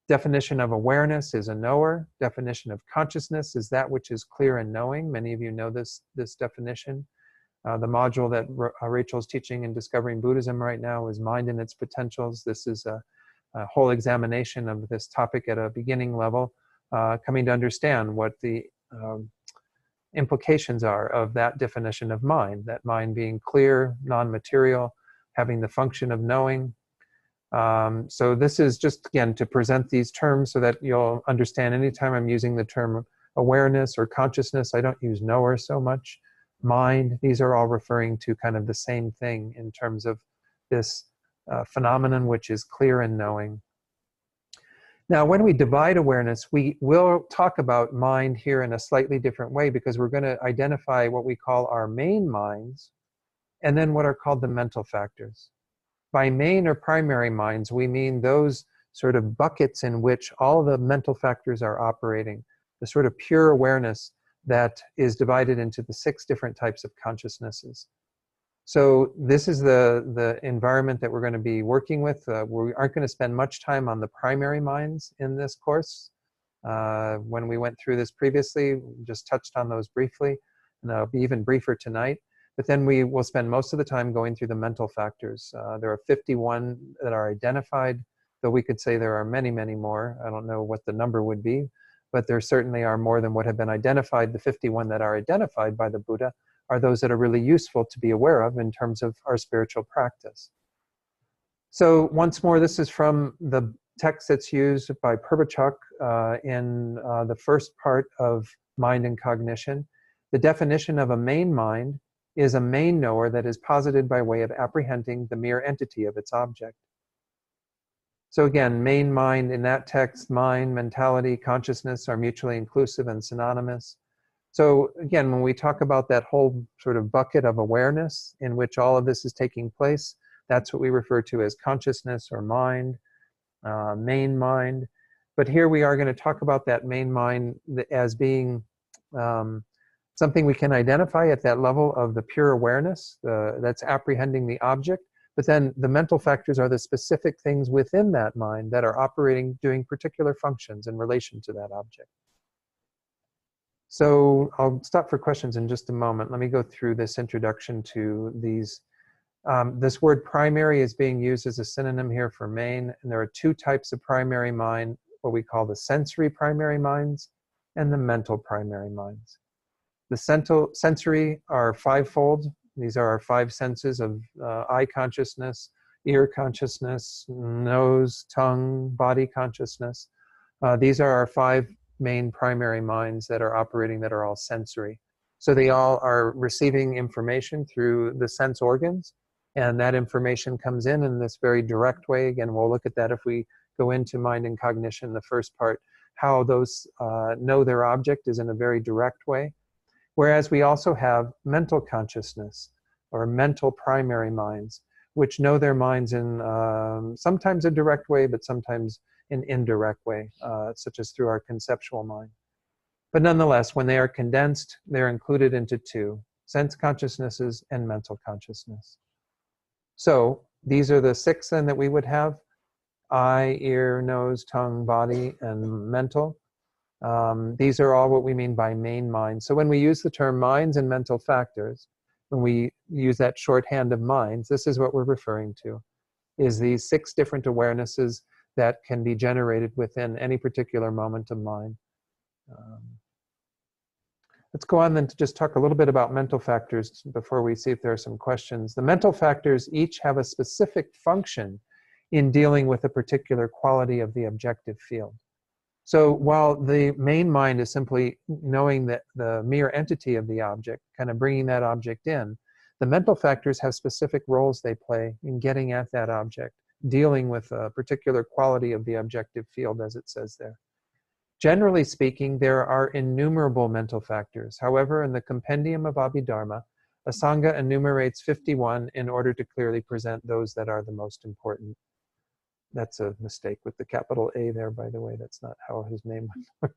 Definition of awareness is a knower. Definition of consciousness is that which is clear and knowing. Many of you know this definition. The module that Rachel's teaching in Discovering Buddhism right now is Mind and Its Potentials. This is a whole examination of this topic at a beginning level, coming to understand what the implications are of that definition of mind, that mind being clear, non-material, having the function of knowing. So this is just, again, to present these terms so that you'll understand anytime I'm using the term awareness or consciousness, I don't use knower so much. Mind, these are all referring to kind of the same thing in terms of this phenomenon which is clear and knowing. Now, when we divide awareness, we will talk about mind here in a slightly different way because we're going to identify what we call our main minds and then what are called the mental factors. By main or primary minds, we mean those sort of buckets in which all the mental factors are operating, the sort of pure awareness that is divided into the 6 different types of consciousnesses. So this is the environment that we're going to be working with. We aren't going to spend much time on the primary minds in this course. When we went through this previously, we just touched on those briefly, and that'll be even briefer tonight. But then we will spend most of the time going through the mental factors. There are 51 that are identified, though we could say there are many, many more. I don't know what the number would be, but there certainly are more than what have been identified. The 51 that are identified by the Buddha are those that are really useful to be aware of in terms of our spiritual practice. So once more, this is from the text that's used by Purbachak in the first part of Mind and Cognition. The definition of a main mind is a main knower that is posited by way of apprehending the mere entity of its object. So again, main mind in that text, mind, mentality, consciousness are mutually inclusive and synonymous. So again, when we talk about that whole sort of bucket of awareness in which all of this is taking place, that's what we refer to as consciousness or mind, main mind. But here we are going to talk about that main mind as being something we can identify at that level of the pure awareness that's apprehending the object. But then the mental factors are the specific things within that mind that are operating, doing particular functions in relation to that object. So I'll stop for questions in just a moment. Let me go through this introduction to these. This word primary is being used as a synonym here for main, and there are 2 types of primary mind, what we call the sensory primary minds and the mental primary minds. The sensory are 5-fold. These are our 5 senses of eye consciousness, ear consciousness, nose, tongue, body consciousness. These are our 5 main primary minds that are operating, that are all sensory. So they all are receiving information through the sense organs, and that information comes in this very direct way. Again, we'll look at that if we go into Mind and Cognition, the first part, how those know their object is in a very direct way. Whereas we also have mental consciousness or mental primary minds, which know their minds in sometimes a direct way, but sometimes an indirect way, such as through our conceptual mind. But nonetheless, when they are condensed, they're included into 2, sense consciousnesses and mental consciousness. So these are the 6 then that we would have: eye, ear, nose, tongue, body, and mental. These are all what we mean by main mind. So when we use the term minds and mental factors, when we use that shorthand of minds, this is what we're referring to. is these 6 different awarenesses that can be generated within any particular moment of mind. Let's go on then to just talk a little bit about mental factors before we see if there are some questions. The mental factors each have a specific function in dealing with a particular quality of the objective field. So while the main mind is simply knowing that the mere entity of the object, kind of bringing that object in, the mental factors have specific roles they play in getting at that object, dealing with a particular quality of the objective field, as it says there. Generally speaking, there are innumerable mental factors. However, in the Compendium of Abhidharma, Asanga enumerates 51 in order to clearly present those that are the most important. That's a mistake with the capital A there, by the way. That's not how his name was.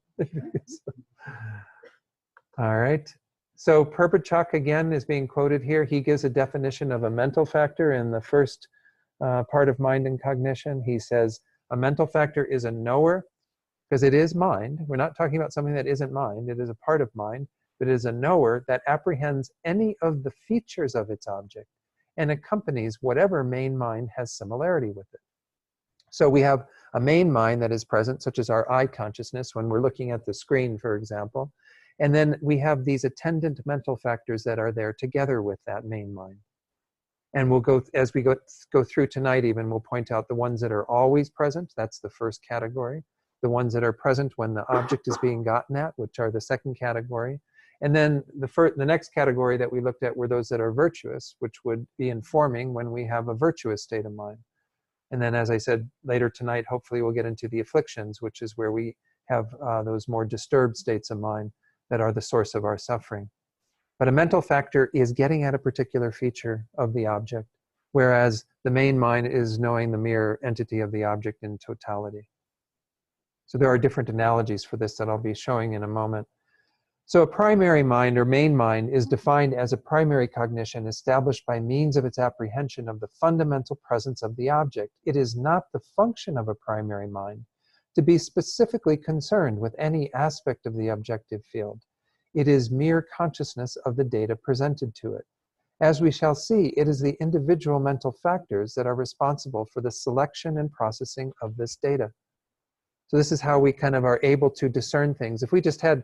All right. So Purpachak again is being quoted here. He gives a definition of a mental factor in the first part of mind and cognition. He says, a mental factor is a knower, because it is mind. We're not talking about something that isn't mind. It is a part of mind, but it is a knower that apprehends any of the features of its object and accompanies whatever main mind has similarity with it. So we have a main mind that is present, such as our eye consciousness when we're looking at the screen, for example. And then we have these attendant mental factors that are there together with that main mind. And we'll go, as we go through tonight even, we'll point out the ones that are always present. That's the first category. The ones that are present when the object is being gotten at, which are the second category. And then the next category that we looked at were those that are virtuous, which would be informing when we have a virtuous state of mind. And then, as I said, later tonight, hopefully we'll get into the afflictions, which is where we have those more disturbed states of mind that are the source of our suffering. But a mental factor is getting at a particular feature of the object, whereas the main mind is knowing the mere entity of the object in totality. So there are different analogies for this that I'll be showing in a moment. So a primary mind or main mind is defined as a primary cognition established by means of its apprehension of the fundamental presence of the object. It is not the function of a primary mind to be specifically concerned with any aspect of the objective field. It is mere consciousness of the data presented to it. As we shall see, it is the individual mental factors that are responsible for the selection and processing of this data. So this is how we kind of are able to discern things. If we just had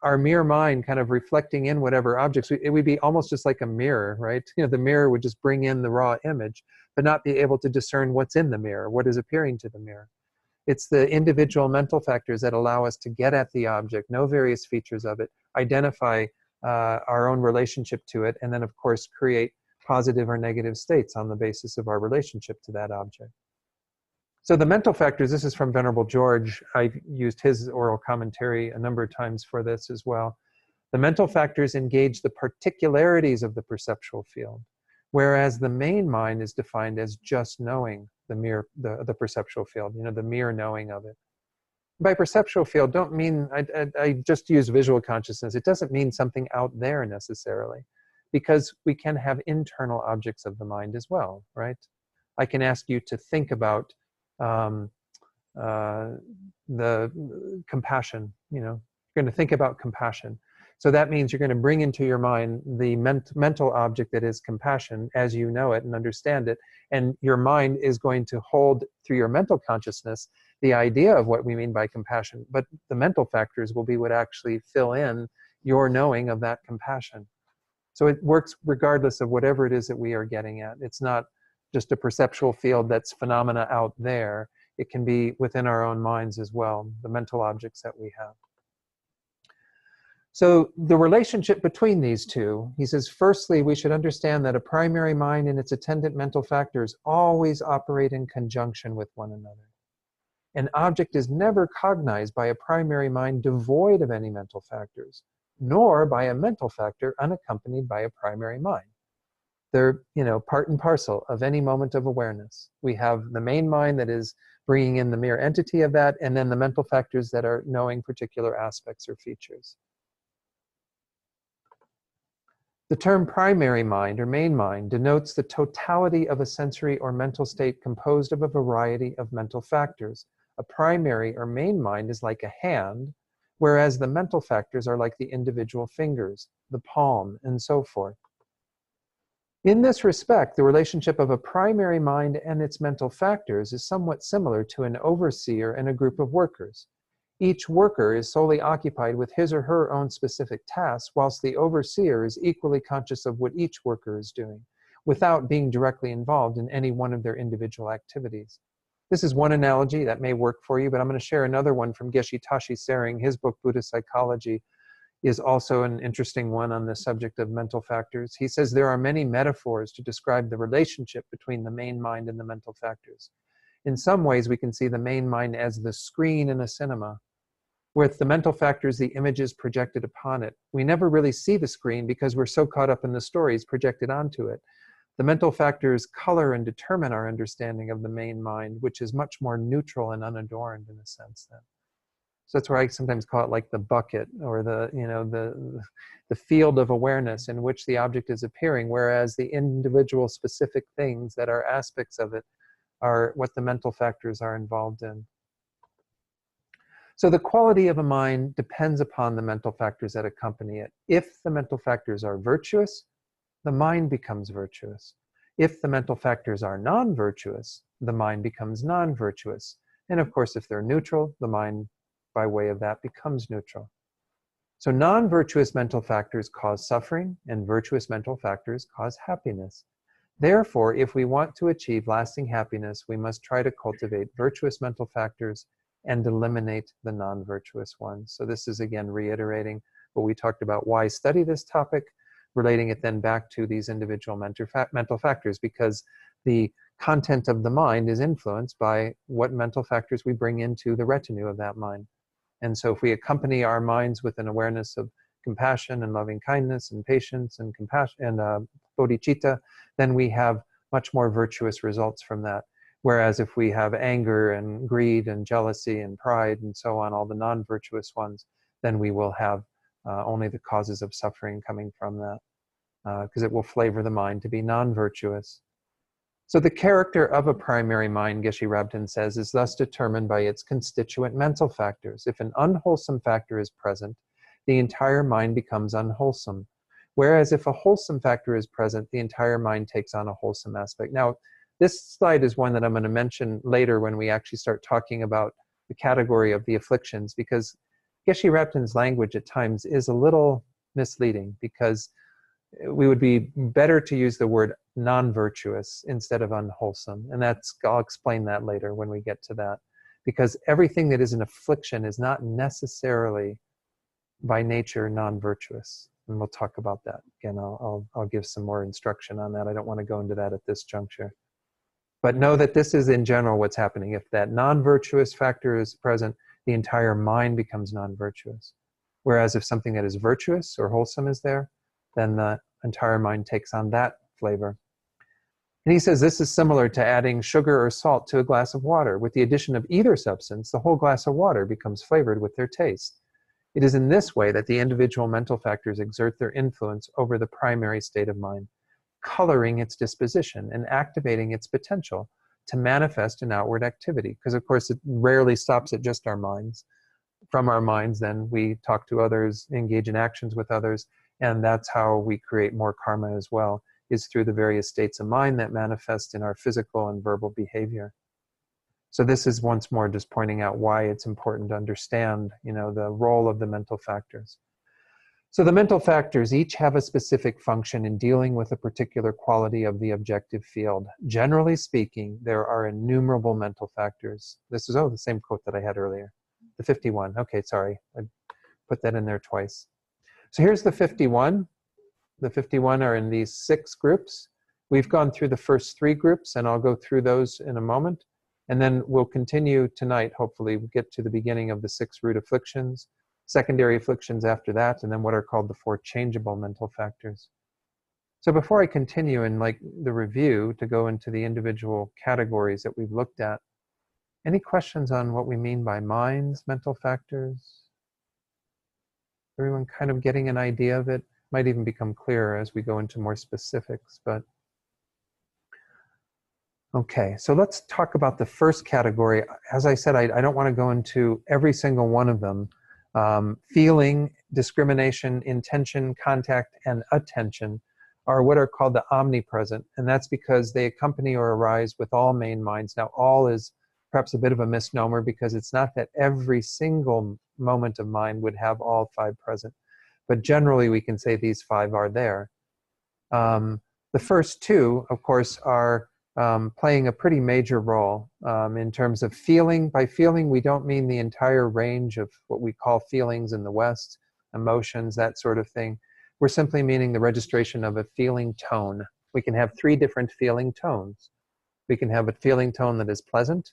our mere mind kind of reflecting in whatever objects, it would be almost just like a mirror, right? You know, the mirror would just bring in the raw image, but not be able to discern what's in the mirror, what is appearing to the mirror. It's the individual mental factors that allow us to get at the object, know various features of it, identify our own relationship to it, and then, of course, create positive or negative states on the basis of our relationship to that object. So the mental factors, this is from Venerable George. I've used his oral commentary a number of times for this as well. The mental factors engage the particularities of the perceptual field, whereas the main mind is defined as just knowing the perceptual field, you know, the mere knowing of it. By perceptual field, don't mean, I just use visual consciousness. It doesn't mean something out there necessarily, because we can have internal objects of the mind as well, right? I can ask you to think about the compassion, you know, you're going to think about compassion. So that means you're going to bring into your mind the mental object that is compassion as you know it and understand it. And your mind is going to hold through your mental consciousness the idea of what we mean by compassion. But the mental factors will be what actually fill in your knowing of that compassion. So it works regardless of whatever it is that we are getting at. It's not just a perceptual field that's phenomena out there. It can be within our own minds as well, the mental objects that we have. So the relationship between these two, he says, firstly, we should understand that a primary mind and its attendant mental factors always operate in conjunction with one another. An object is never cognized by a primary mind devoid of any mental factors, nor by a mental factor unaccompanied by a primary mind. They're, you know, part and parcel of any moment of awareness. We have the main mind that is bringing in the mere entity of that, and then the mental factors that are knowing particular aspects or features. The term primary mind or main mind denotes the totality of a sensory or mental state composed of a variety of mental factors. A primary or main mind is like a hand, whereas the mental factors are like the individual fingers, the palm, and so forth. In this respect, the relationship of a primary mind and its mental factors is somewhat similar to an overseer and a group of workers. Each worker is solely occupied with his or her own specific tasks, whilst the overseer is equally conscious of what each worker is doing, without being directly involved in any one of their individual activities. This is one analogy that may work for you, but I'm going to share another one from Geshe Tashi Sering. His book, Buddhist Psychology, is also an interesting one on the subject of mental factors. He says there are many metaphors to describe the relationship between the main mind and the mental factors. In some ways, we can see the main mind as the screen in a cinema. With the mental factors, the images projected upon it. We never really see the screen because we're so caught up in the stories projected onto it. The mental factors color and determine our understanding of the main mind, which is much more neutral and unadorned in a sense then. So that's where I sometimes call it like the bucket, or the field of awareness in which the object is appearing, whereas the individual specific things that are aspects of it are what the mental factors are involved in. So the quality of a mind depends upon the mental factors that accompany it. If the mental factors are virtuous, the mind becomes virtuous. If the mental factors are non-virtuous, the mind becomes non-virtuous. And of course, if they're neutral, the mind, by way of that, becomes neutral. So non-virtuous mental factors cause suffering, and virtuous mental factors cause happiness. Therefore, if we want to achieve lasting happiness, we must try to cultivate virtuous mental factors and eliminate the non-virtuous ones. So this is again reiterating what we talked about, why study this topic, relating it then back to these individual mental factors, because the content of the mind is influenced by what mental factors we bring into the retinue of that mind. And so if we accompany our minds with an awareness of compassion and loving kindness and patience and compassion and bodhicitta, then we have much more virtuous results from that. Whereas if we have anger and greed and jealousy and pride and so on, all the non-virtuous ones, then we will have only the causes of suffering coming from that, because it will flavor the mind to be non-virtuous. So the character of a primary mind, Geshe Rabten says, is thus determined by its constituent mental factors. If an unwholesome factor is present, the entire mind becomes unwholesome. Whereas if a wholesome factor is present, the entire mind takes on a wholesome aspect. Now, this slide is one that I'm going to mention later when we actually start talking about the category of the afflictions, because Geshe Rabten's language at times is a little misleading, because we would be better to use the word non-virtuous instead of unwholesome. And I'll explain that later when we get to that. Because everything that is an affliction is not necessarily by nature non-virtuous. And we'll talk about that. Again, I'll give some more instruction on that. I don't want to go into that at this juncture. But know that this is in general what's happening. If that non-virtuous factor is present, the entire mind becomes non-virtuous. Whereas if something that is virtuous or wholesome is there, then the entire mind takes on that flavor. And he says this is similar to adding sugar or salt to a glass of water. With the addition of either substance, the whole glass of water becomes flavored with their taste. It is in this way that the individual mental factors exert their influence over the primary state of mind, coloring its disposition and activating its potential to manifest an outward activity. Because of course it rarely stops at just our minds. From our minds, then we talk to others, engage in actions with others, and that's how we create more karma as well, is through the various states of mind that manifest in our physical and verbal behavior. So this is once more just pointing out why it's important to understand, the role of the mental factors. So the mental factors each have a specific function in dealing with a particular quality of the objective field. Generally speaking, there are innumerable mental factors. This is, the same quote that I had earlier. The 51. Okay, sorry. I put that in there twice. So here's the 51. The 51 are in these 6 groups. We've gone through the first 3 groups, and I'll go through those in a moment. And then we'll continue tonight, hopefully, we'll get to the beginning of the 6 root afflictions, secondary afflictions after that, and then what are called the 4 changeable mental factors. So before I continue in the review to go into the individual categories that we've looked at, any questions on what we mean by minds, mental factors? Everyone kind of getting an idea of it? Might even become clearer as we go into more specifics, but okay, so let's talk about the first category. As I said, I don't want to go into every single one of them. Feeling, discrimination, intention, contact, and attention are what are called the omnipresent, and that's because they accompany or arise with all main minds. Now, all is perhaps a bit of a misnomer because it's not that every single moment of mind would have all five present, but generally we can say these five are there. The first two, of course, are playing a pretty major role in terms of feeling. By feeling, we don't mean the entire range of what we call feelings in the West, emotions, that sort of thing. We're simply meaning the registration of a feeling tone. We can have three different feeling tones. We can have a feeling tone that is pleasant,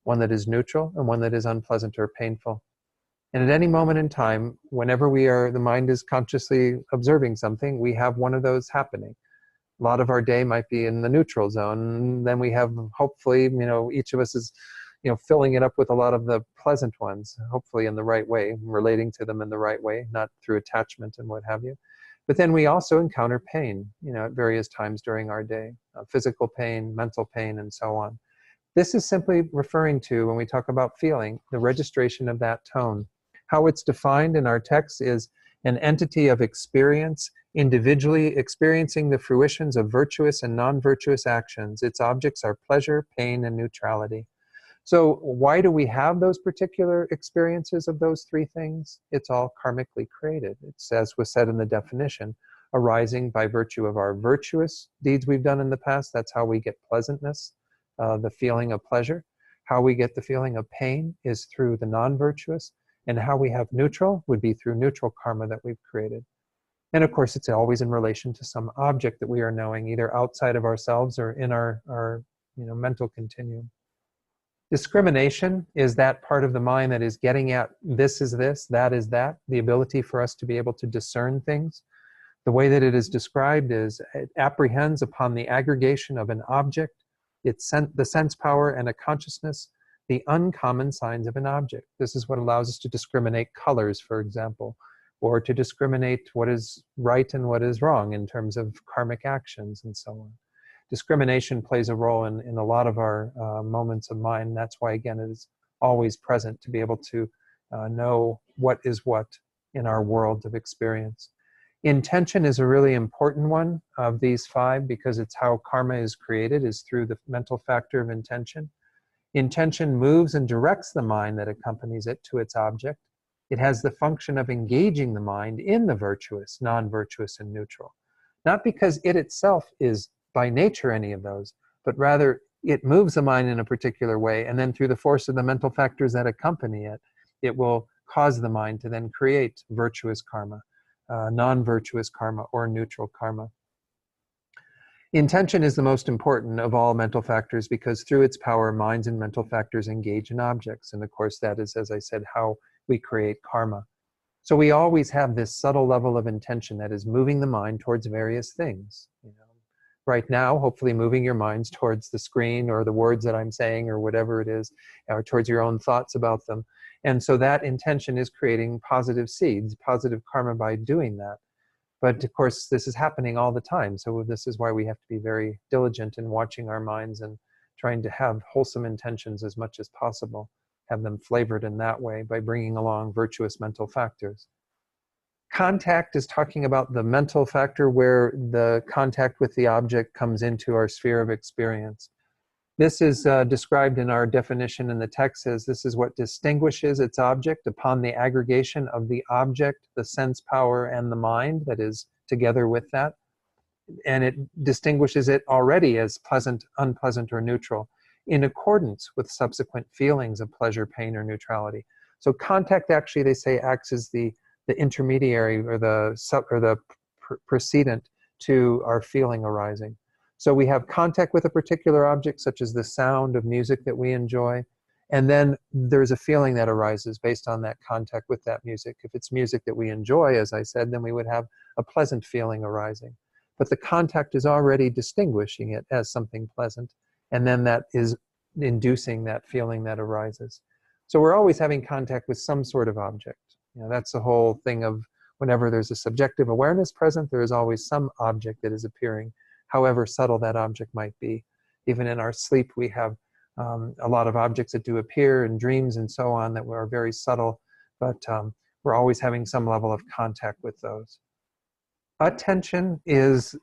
one that is neutral, and one that is unpleasant or painful. And at any moment in time, whenever the mind is consciously observing something, we have one of those happening. A lot of our day might be in the neutral zone. Then we have, hopefully, each of us is, filling it up with a lot of the pleasant ones, hopefully in the right way, relating to them in the right way, not through attachment and what have you. But then we also encounter pain, at various times during our day, physical pain, mental pain, and so on. This is simply referring to, when we talk about feeling, the registration of that tone. How it's defined in our text is an entity of experience, individually experiencing the fruitions of virtuous and non-virtuous actions. Its objects are pleasure, pain, and neutrality. So why do we have those particular experiences of those three things? It's all karmically created. It's, as was said in the definition, arising by virtue of our virtuous deeds we've done in the past. That's how we get pleasantness, the feeling of pleasure. How we get the feeling of pain is through the non-virtuous. And how we have neutral would be through neutral karma that we've created. And of course, it's always in relation to some object that we are knowing, either outside of ourselves or in our mental continuum. Discrimination is that part of the mind that is getting at this is this, that is that, the ability for us to be able to discern things. The way that it is described is it apprehends upon the aggregation of an object, the sense power and a consciousness, the uncommon signs of an object. This is what allows us to discriminate colors, for example, or to discriminate what is right and what is wrong in terms of karmic actions and so on. Discrimination plays a role in a lot of our moments of mind. That's why, again, it is always present to be able to know what is what in our world of experience. Intention is a really important one of these five because it's how karma is created, is through the mental factor of intention. Intention moves and directs the mind that accompanies it to its object. It has the function of engaging the mind in the virtuous, non-virtuous, and neutral. Not because it itself is by nature any of those, but rather it moves the mind in a particular way, and then through the force of the mental factors that accompany it, it will cause the mind to then create virtuous karma, non-virtuous karma, or neutral karma. Intention is the most important of all mental factors because through its power, minds and mental factors engage in objects. And of course, that is, as I said, how we create karma. So we always have this subtle level of intention that is moving the mind towards various things. Right now, hopefully moving your minds towards the screen or the words that I'm saying or whatever it is, or towards your own thoughts about them. And so that intention is creating positive seeds, positive karma by doing that. But of course, this is happening all the time. So this is why we have to be very diligent in watching our minds and trying to have wholesome intentions as much as possible, have them flavored in that way by bringing along virtuous mental factors. Contact is talking about the mental factor where the contact with the object comes into our sphere of experience. This is described in our definition in the text as this is what distinguishes its object upon the aggregation of the object, the sense power, and the mind that is together with that. And it distinguishes it already as pleasant, unpleasant, or neutral in accordance with subsequent feelings of pleasure, pain, or neutrality. So contact actually, they say, acts as the intermediary or the precedent to our feeling arising. So we have contact with a particular object, such as the sound of music that we enjoy, and then there's a feeling that arises based on that contact with that music. If it's music that we enjoy, as I said, then we would have a pleasant feeling arising. But the contact is already distinguishing it as something pleasant, and then that is inducing that feeling that arises. So we're always having contact with some sort of object. That's the whole thing of whenever there's a subjective awareness present, there is always some object that is appearing, however subtle that object might be. Even in our sleep, we have a lot of objects that do appear in dreams and so on that are very subtle, but we're always having some level of contact with those. Attention is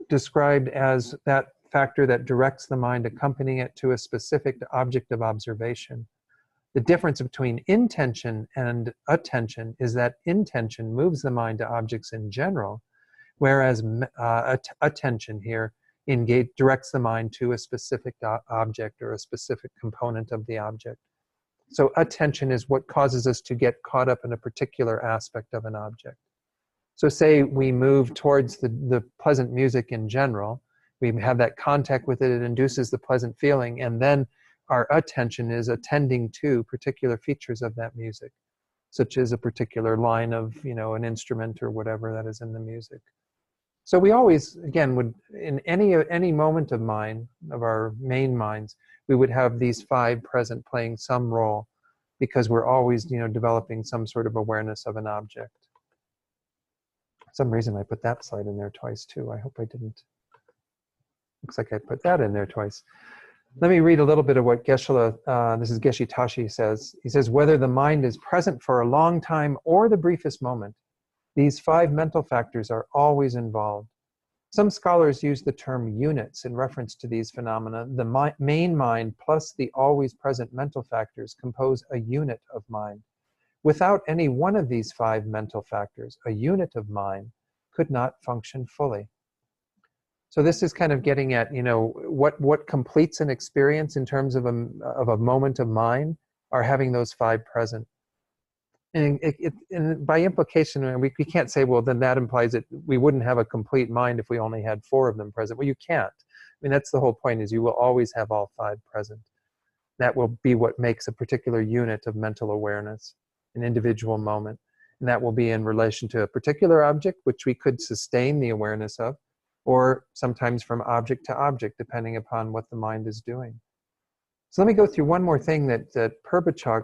described as that factor that directs the mind, accompanying it to a specific object of observation. The difference between intention and attention is that intention moves the mind to objects in general, whereas attention here directs the mind to a specific object or a specific component of the object. So attention is what causes us to get caught up in a particular aspect of an object. So say we move towards the pleasant music in general, we have that contact with it, it induces the pleasant feeling, and then our attention is attending to particular features of that music, such as a particular line of, an instrument or whatever that is in the music. So we always, again, would, in any moment of our main minds, we would have these 5 present playing some role, because we're always, developing some sort of awareness of an object. For some reason, I put that slide in there twice too. I hope I didn't. Looks like I put that in there twice. Let me read a little bit of what Geshe-la, this is Geshe Tashi, says. He says, whether the mind is present for a long time or the briefest moment, these 5 mental factors are always involved. Some scholars use the term units in reference to these phenomena. The main mind plus the always present mental factors compose a unit of mind. Without any one of these 5 mental factors, a unit of mind could not function fully. So this is kind of getting at, what completes an experience in terms of a moment of mind are having those 5 present. And, and by implication, we can't say, well, then that implies that we wouldn't have a complete mind if we only had 4 of them present. Well, you can't. I mean, that's the whole point, is you will always have all 5 present. That will be what makes a particular unit of mental awareness, an individual moment. And that will be in relation to a particular object, which we could sustain the awareness of, or sometimes from object to object, depending upon what the mind is doing. So let me go through one more thing that Perpachuk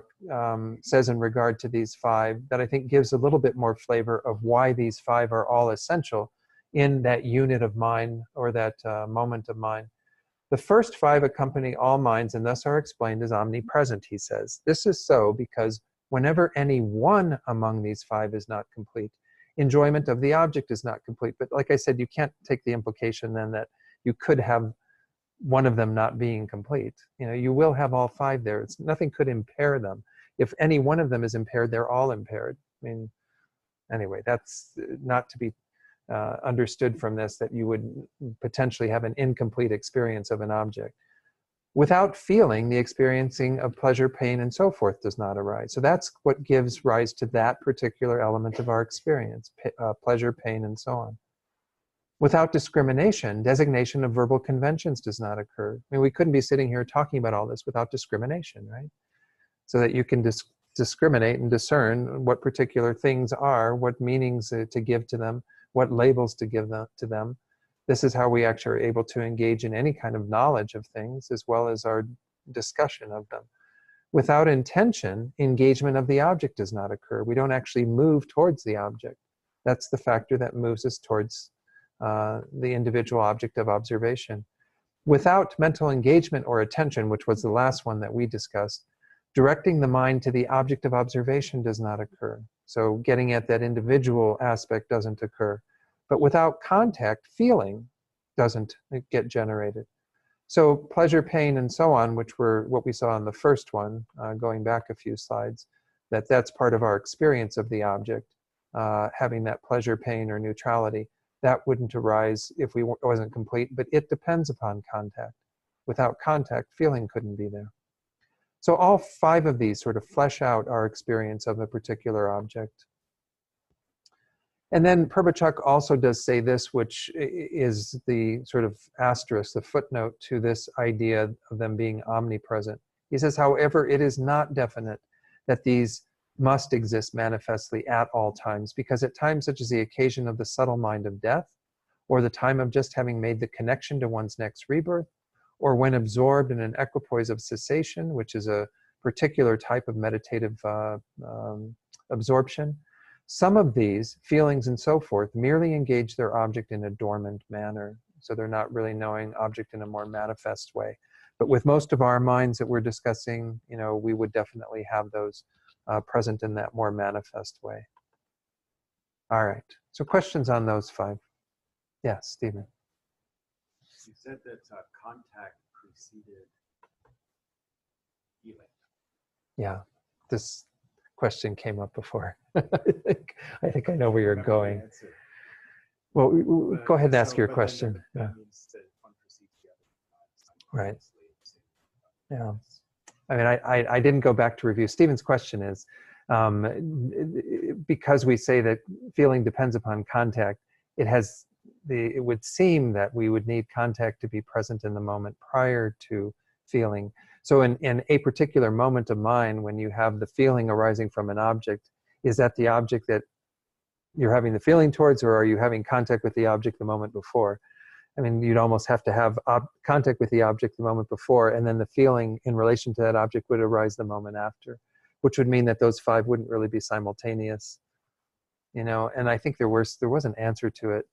says in regard to these 5 that I think gives a little bit more flavor of why these 5 are all essential in that unit of mind, or that moment of mind. The first 5 accompany all minds and thus are explained as omnipresent, he says. This is so because whenever any one among these 5 is not complete, enjoyment of the object is not complete. But like I said, you can't take the implication then that you could have one of them not being complete. You will have all 5 there. Nothing could impair them. If any one of them is impaired, they're all impaired. I mean, anyway, that's not to be understood from this, that you would potentially have an incomplete experience of an object. Without feeling, the experiencing of pleasure, pain, and so forth does not arise. So that's what gives rise to that particular element of our experience, pleasure, pain, and so on. Without discrimination, designation of verbal conventions does not occur. I mean, we couldn't be sitting here talking about all this without discrimination, right? So that you can discriminate and discern what particular things are, what meanings to give to them, what labels to give to them. This is how we actually are able to engage in any kind of knowledge of things, as well as our discussion of them. Without intention, engagement of the object does not occur. We don't actually move towards the object. That's the factor that moves us towards the individual object of observation. Without mental engagement or attention, which was the last one that we discussed, directing the mind to the object of observation does not occur. So getting at that individual aspect doesn't occur. But without contact, feeling doesn't get generated. So pleasure, pain, and so on, which were what we saw in the first one, going back a few slides, that's part of our experience of the object, having that pleasure, pain, or neutrality. That wouldn't arise if we wasn't complete, but it depends upon contact. Without contact, feeling couldn't be there. So all 5 of these sort of flesh out our experience of a particular object. And then Perpachuk also does say this, which is the sort of asterisk, the footnote to this idea of them being omnipresent. He says, however, it is not definite that these must exist manifestly at all times, because at times such as the occasion of the subtle mind of death, or the time of just having made the connection to one's next rebirth, or when absorbed in an equipoise of cessation, which is a particular type of meditative absorption, some of these feelings and so forth merely engage their object in a dormant manner. So they're not really knowing object in a more manifest way. But with most of our minds that we're discussing, we would definitely have those present in that more manifest way. All right, so questions on those 5? Yes, Stephen. You said that contact preceded feeling. Yeah, this question came up before. I think I know where you're Remember the going. answer. Well, But- go ahead and ask so- your but then question. That Yeah. means that one precedes the other. Right. Simultaneously. Yeah. I mean, I didn't go back to review. Stephen's question is, because we say that feeling depends upon contact, it would seem that we would need contact to be present in the moment prior to feeling. So in a particular moment of mind, when you have the feeling arising from an object, is that the object that you're having the feeling towards, or are you having contact with the object the moment before? I mean, you'd almost have to have contact with the object the moment before, and then the feeling in relation to that object would arise the moment after, which would mean that those five wouldn't really be simultaneous, you know. And I think there was an answer to it,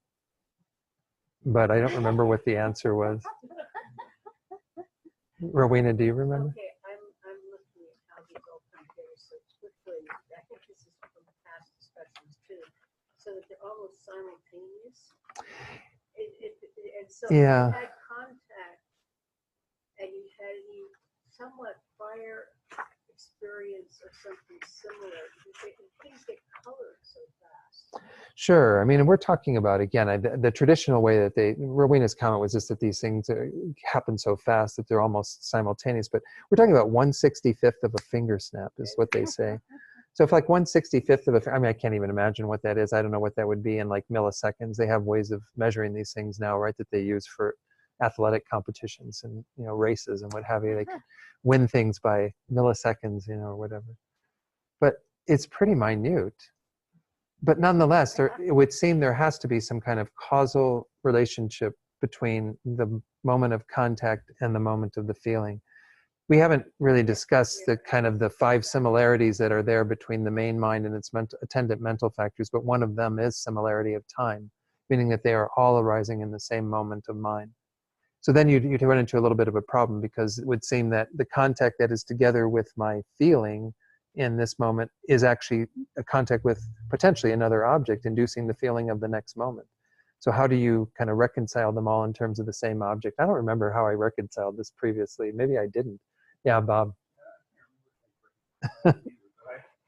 but I don't remember what the answer was. Rowena, do you remember? Okay, I'm looking at how these all come together so quickly. I think this is from past discussions too, so that they're almost simultaneous. And so if Yeah. you had contact and you had any somewhat prior experience of something similar, things get colored so fast. Sure. I mean, we're talking about, again, the traditional way that Rowena's comment was just that these things happen so fast that they're almost simultaneous, but we're talking about 1/65th of a finger snap is what they say. So if like 1/65th of I mean, I can't even imagine what that is. I don't know what that would be in like milliseconds. They have ways of measuring these things now, right, that they use for athletic competitions and, you know, races and what have you. They can win things by milliseconds, you know, or whatever. But it's pretty minute. But nonetheless, it would seem there has to be some kind of causal relationship between the moment of contact and the moment of the feeling. We haven't really discussed the kind of the five similarities that are there between the main mind and its attendant mental factors, but one of them is similarity of time, meaning that they are all arising in the same moment of mind. So then you'd run into a little bit of a problem, because it would seem that the contact that is together with my feeling in this moment is actually a contact with potentially another object, inducing the feeling of the next moment. So how do you kind of reconcile them all in terms of the same object? I don't remember how I reconciled this previously. Maybe I didn't. Yeah, Bob. But I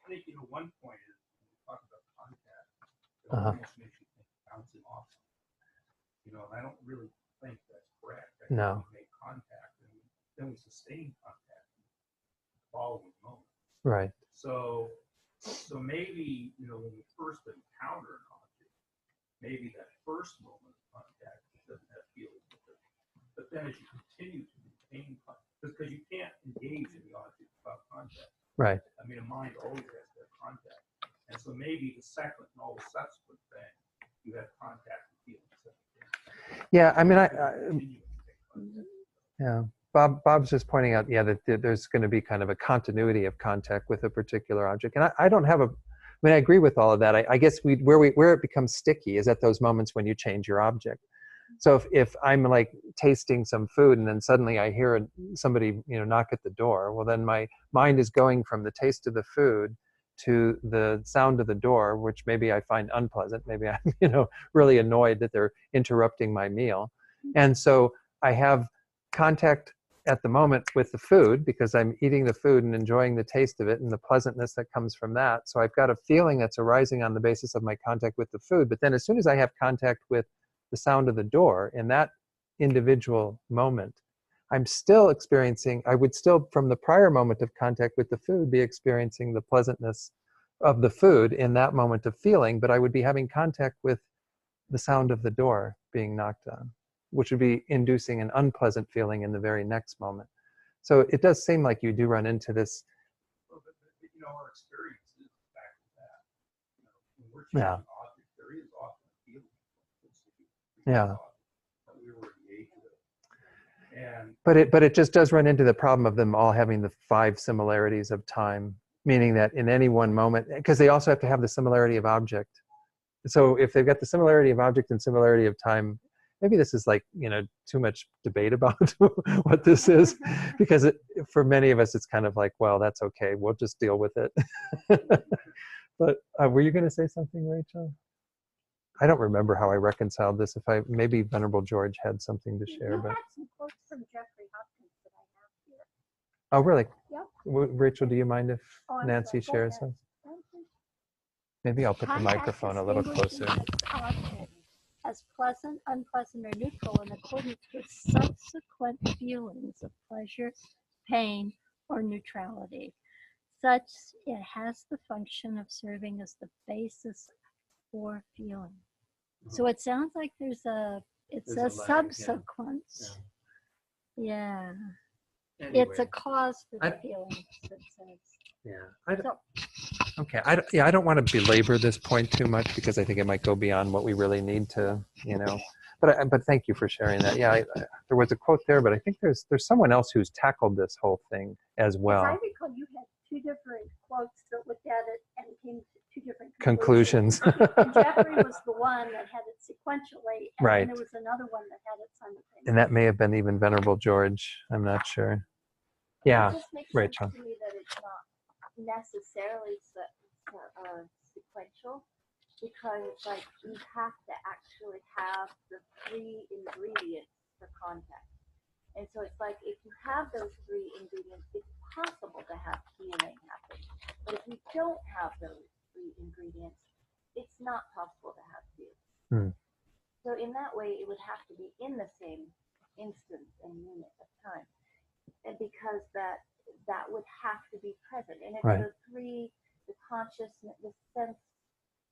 think, you know, one point is when we talk about contact, it almost makes you think bouncing off something. You know, and I don't really think that's correct. I think No. we make contact and then we sustain contact in the following moment. Right. So maybe, you know, when we first encounter an object, maybe that first moment of contact doesn't have feeling with it. But then as you continue to maintain contact, because you can't engage in the object without contact. Right. I mean, a mind always has to have contact. And so maybe the second and all the subsequent thing, you have contact and feelings. Yeah, I mean, Continue to make contact. yeah. Bob's just pointing out, yeah, that there's going to be kind of a continuity of contact with a particular object. And I don't have I mean, I agree with all of that. I guess where it becomes sticky is at those moments when you change your object. So if I'm like tasting some food and then suddenly I hear somebody, you know, knock at the door, well, then my mind is going from the taste of the food to the sound of the door, which maybe I find unpleasant. Maybe I'm, you know, really annoyed that they're interrupting my meal. And so I have contact at the moment with the food because I'm eating the food and enjoying the taste of it and the pleasantness that comes from that. So I've got a feeling that's arising on the basis of my contact with the food. But then as soon as I have contact with the sound of the door in that individual moment, I'm still experiencing, I would still, from the prior moment of contact with the food, be experiencing the pleasantness of the food in that moment of feeling, but I would be having contact with the sound of the door being knocked on, which would be inducing an unpleasant feeling in the very next moment. So it does seem like you do run into this. Well, but, you know, our experience is back to that. You know, when we're Yeah. changing objects, there is often a feeling. Yeah. That we were engaged with. And But it just does run into the problem of them all having the five similarities of time, meaning that in any one moment, because they also have to have the similarity of object. So if they've got the similarity of object and similarity of time, maybe this is like, you know, too much debate about what this is, because for many of us, it's kind of like, well, that's okay. We'll just deal with it. But were you going to say something, Rachel? I don't remember how I reconciled this. Maybe Venerable George had something to share, You but had some quotes from Jeffrey Hopkins that I have here. oh, really? Yep. Rachel, do you mind if Oh, I'm Nancy sorry. Go shares ahead. some? Maybe I'll put the microphone a little closer. Object as pleasant, unpleasant, or neutral in accordance with subsequent feelings of pleasure, pain, or neutrality. Such it has the function of serving as the basis for feeling. So it sounds like it's a There's a lag, yeah. subsequence. Yeah. It's a cause for the I- feelings, it says. Yeah. So, Okay. I don't want to belabor this point too much because I think it might go beyond what we really need to, But thank you for sharing that. Yeah, there was a quote there, but I think there's someone else who's tackled this whole thing as well. As I recall, you had two different quotes that looked at it and came to two different Conclusions. And Jeffrey was the one that had it sequentially, and Right. then there was another one that had it simultaneously. And that may have been even Venerable George. I'm not sure. Yeah, It just makes Rachel. sense to me that it's not necessarily sequential, because it's like you have to actually have the three ingredients for contact. And so it's like if you have those three ingredients, it's possible to have healing happen. But if you don't have those three ingredients, it's not possible to have healing. So in that way, it would have to be in the same instance and unit of time. And because that would have to be present. And if Right. the three, the consciousness, the sense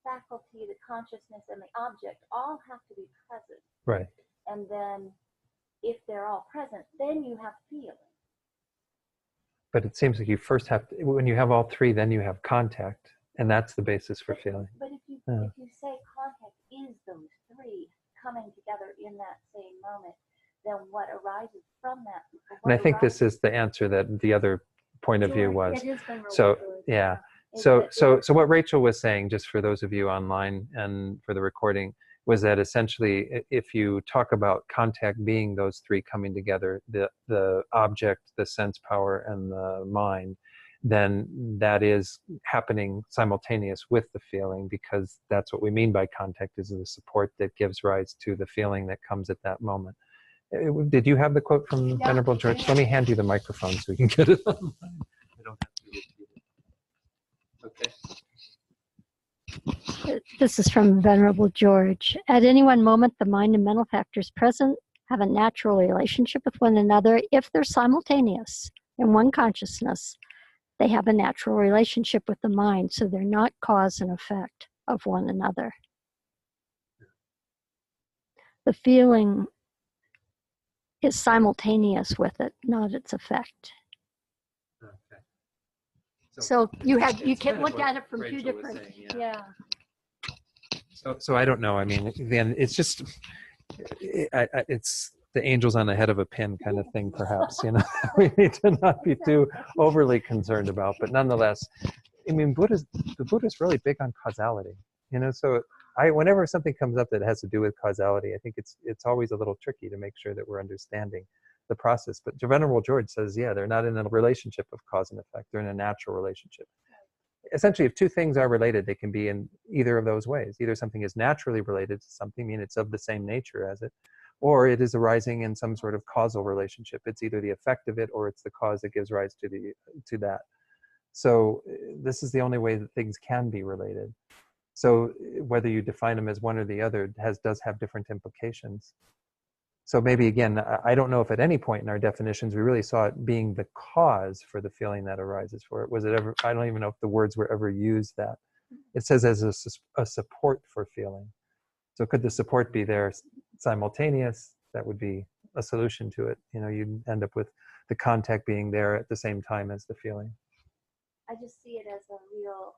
faculty, the consciousness, and the object all have to be present. Right. And then if they're all present, then you have feeling. But it seems like you first have to, when you have all three, then you have contact, and that's the basis for feeling. But if you Yeah. if you say contact is those three coming together in that same moment, then what arises from that? And I think this is the answer that the other point of view was. It is Venerable So, George, yeah. is So, that so what Rachel was saying, just for those of you online and for the recording, was that essentially, if you talk about contact being those three coming together, the object, the sense power, and the mind, then that is happening simultaneous with the feeling, because that's what we mean by contact, is the support that gives rise to the feeling that comes at that moment. Did you have the quote from Yeah. Venerable George? Let me hand you the microphone so we can get it online. I don't have to repeat it. Okay. This is from Venerable George. At any one moment, the mind and mental factors present have a natural relationship with one another. If they're simultaneous in one consciousness, they have a natural relationship with the mind, so they're not cause and effect of one another. The feeling is simultaneous with it, not its effect. Okay. So you it's can kind of look what at it from Rachel two was different, saying, yeah. So I don't know. I mean, then it's just, it's the angels on the head of a pin kind of thing, perhaps, we need to not be too overly concerned about, but nonetheless, I mean, the Buddha's really big on causality, so whenever something comes up that has to do with causality, I think it's always a little tricky to make sure that we're understanding the process. But Venerable George says, yeah, they're not in a relationship of cause and effect. They're in a natural relationship. Essentially, if two things are related, they can be in either of those ways. Either something is naturally related to something, meaning it's of the same nature as it, or it is arising in some sort of causal relationship. It's either the effect of it or it's the cause that gives rise to that. So this is the only way that things can be related. So whether you define them as one or the other does have different implications. So maybe, again, I don't know if at any point in our definitions we really saw it being the cause for the feeling that arises for it. Was it ever, I don't even know if the words were ever used that. It says as a support for feeling. So could the support be there simultaneous? That would be a solution to it. You'd end up with the contact being there at the same time as the feeling. I just see it as a real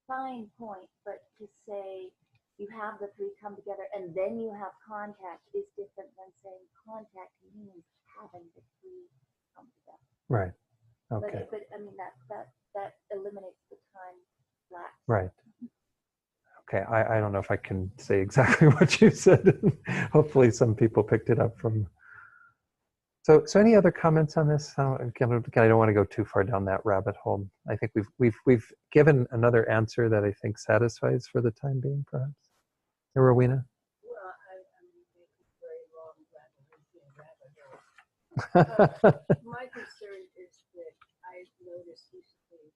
fine point, but to say you have the three come together and then you have contact is different than saying contact means having the three come together. Right. Okay. But I mean that eliminates the time lapse. Right. Okay. I don't know if I can say exactly what you said. Hopefully some people picked it up from So any other comments on this? Again, I don't want to go too far down that rabbit hole. I think we've given another answer that I think satisfies for the time being, perhaps. Rowena? Well, I'm making very long rabbit My concern is that I've noticed recently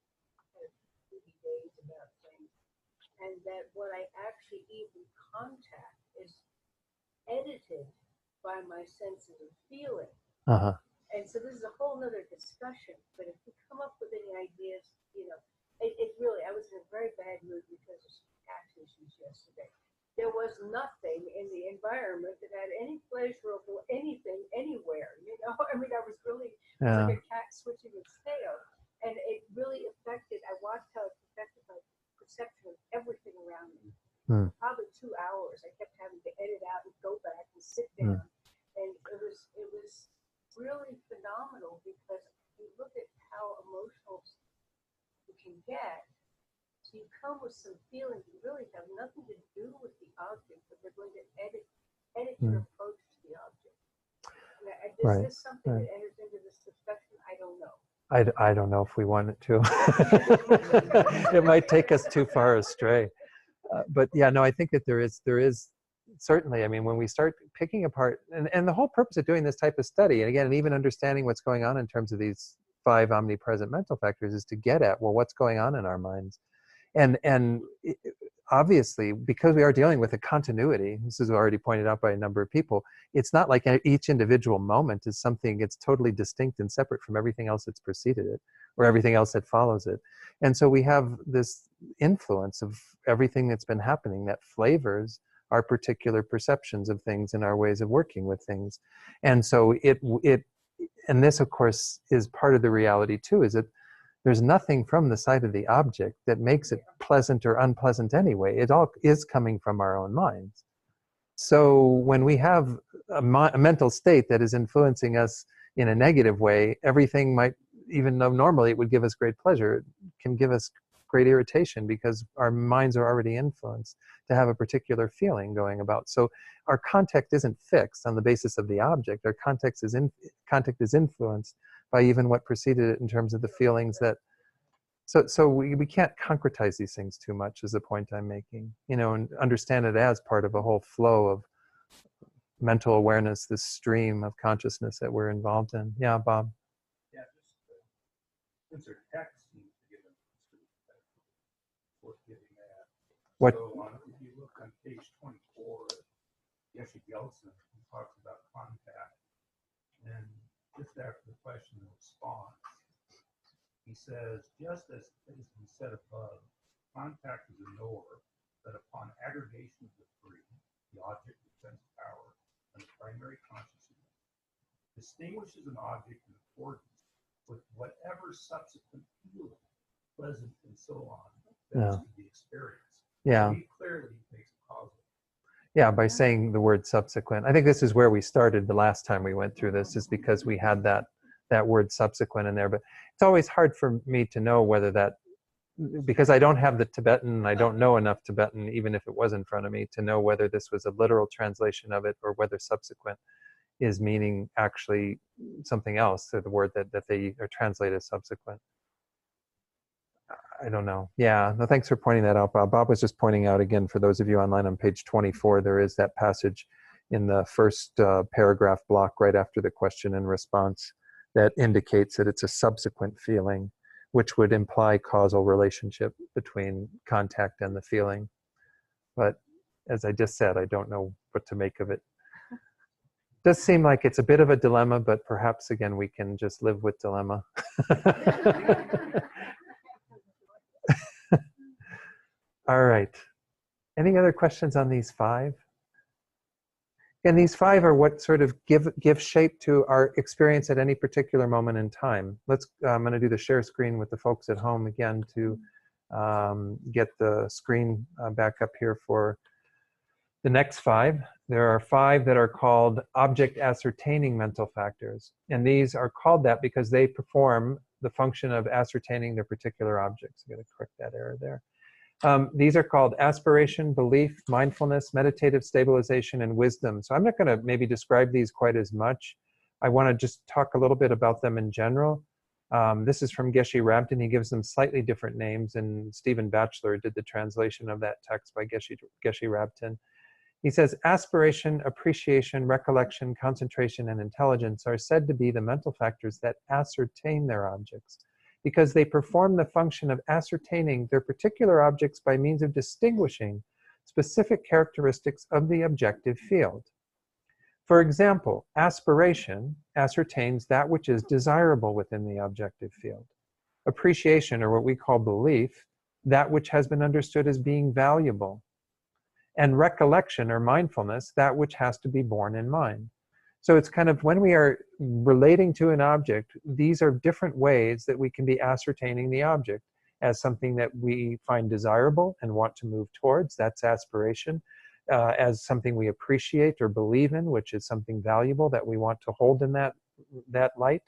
kind of days about things, and that what I actually even contact is edited by my senses of feeling. Uh-huh. And so this is a whole nother discussion, but if you come up with any ideas, it really, I was in a very bad mood because of some tax issues yesterday. There was nothing in the environment that had any pleasurable anything anywhere, I mean, I was really, it was like a cat switching its tail. And it really affected, I watched how it affected my perception of everything around me. Probably 2 hours. I kept having to edit out and go back and sit down. And it was really phenomenal because you look at how emotional you can get. So you come with some feelings that really have nothing to do with the object, but they're going to edit your approach to the object. Is this something that enters into this discussion? I don't know. I don't know if we want it to. It might take us too far astray. But yeah, no, I think that there is certainly, I mean, when we start picking apart, and the whole purpose of doing this type of study, and again, and even understanding what's going on in terms of these 5 omnipresent mental factors, is to get at, well, what's going on in our minds. And obviously, because we are dealing with a continuity, this is already pointed out by a number of people, it's not like each individual moment is something that's totally distinct and separate from everything else that's preceded it, or everything else that follows it. And so we have this influence of everything that's been happening that flavors our particular perceptions of things and our ways of working with things. And so and this, of course, is part of the reality too, is that there's nothing from the side of the object that makes it pleasant or unpleasant anyway. It all is coming from our own minds. So when we have a mental state that is influencing us in a negative way, everything might, even though normally it would give us great pleasure, it can give us great irritation because our minds are already influenced to have a particular feeling going about. So our context isn't fixed on the basis of the object. Our context is influenced by even what preceded it in terms of the feelings that. So we can't concretize these things too much, is the point I'm making. And understand it as part of a whole flow of mental awareness, this stream of consciousness that we're involved in. Yeah, Bob. Yeah, just since our text seems to give us worth getting at. What? So if you look on page 24, Yeshe Gelson talks about contact, and just after the question and response, he says, just as has been said above, contact is a knower that upon aggregation of the 3, the object of sense power and the primary consciousness, distinguishes an object in accordance with whatever subsequent feeling, pleasant and so on, that's to be experienced. Yeah. He clearly makes a causal. Yeah, by saying the word subsequent. I think this is where we started the last time we went through this, is because we had that word subsequent in there. But it's always hard for me to know whether that, because I don't have the Tibetan, I don't know enough Tibetan, even if it was in front of me, to know whether this was a literal translation of it or whether subsequent is meaning actually something else, or the word that they are translated as subsequent. I don't know. Yeah, no, thanks for pointing that out, Bob. Bob was just pointing out, again, for those of you online on page 24, there is that passage in the first paragraph block right after the question and response that indicates that it's a subsequent feeling, which would imply causal relationship between contact and the feeling. But as I just said, I don't know what to make of it. Does seem like it's a bit of a dilemma, but perhaps, again, we can just live with dilemma. All right. Any other questions on these 5? And these 5 are what sort of give shape to our experience at any particular moment in time. I'm going to do the share screen with the folks at home again to get the screen back up here for the next 5. There are 5 that are called object ascertaining mental factors. And these are called that because they perform the function of ascertaining their particular objects. I'm going to correct that error there. These are called aspiration, belief, mindfulness, meditative stabilization, and wisdom. So I'm not going to maybe describe these quite as much, I want to just talk a little bit about them in general. This is from Geshe Rabten. He gives them slightly different names, and Stephen Batchelor did the translation of that text by Geshe Rabten. He says, aspiration, appreciation, recollection, concentration, and intelligence are said to be the mental factors that ascertain their objects, because they perform the function of ascertaining their particular objects by means of distinguishing specific characteristics of the objective field. For example, aspiration ascertains that which is desirable within the objective field. Appreciation, or what we call belief, that which has been understood as being valuable. And recollection, or mindfulness, that which has to be borne in mind. So it's kind of, when we are relating to an object, these are different ways that we can be ascertaining the object as something that we find desirable and want to move towards. That's aspiration. As something we appreciate or believe in, which is something valuable that we want to hold in that light.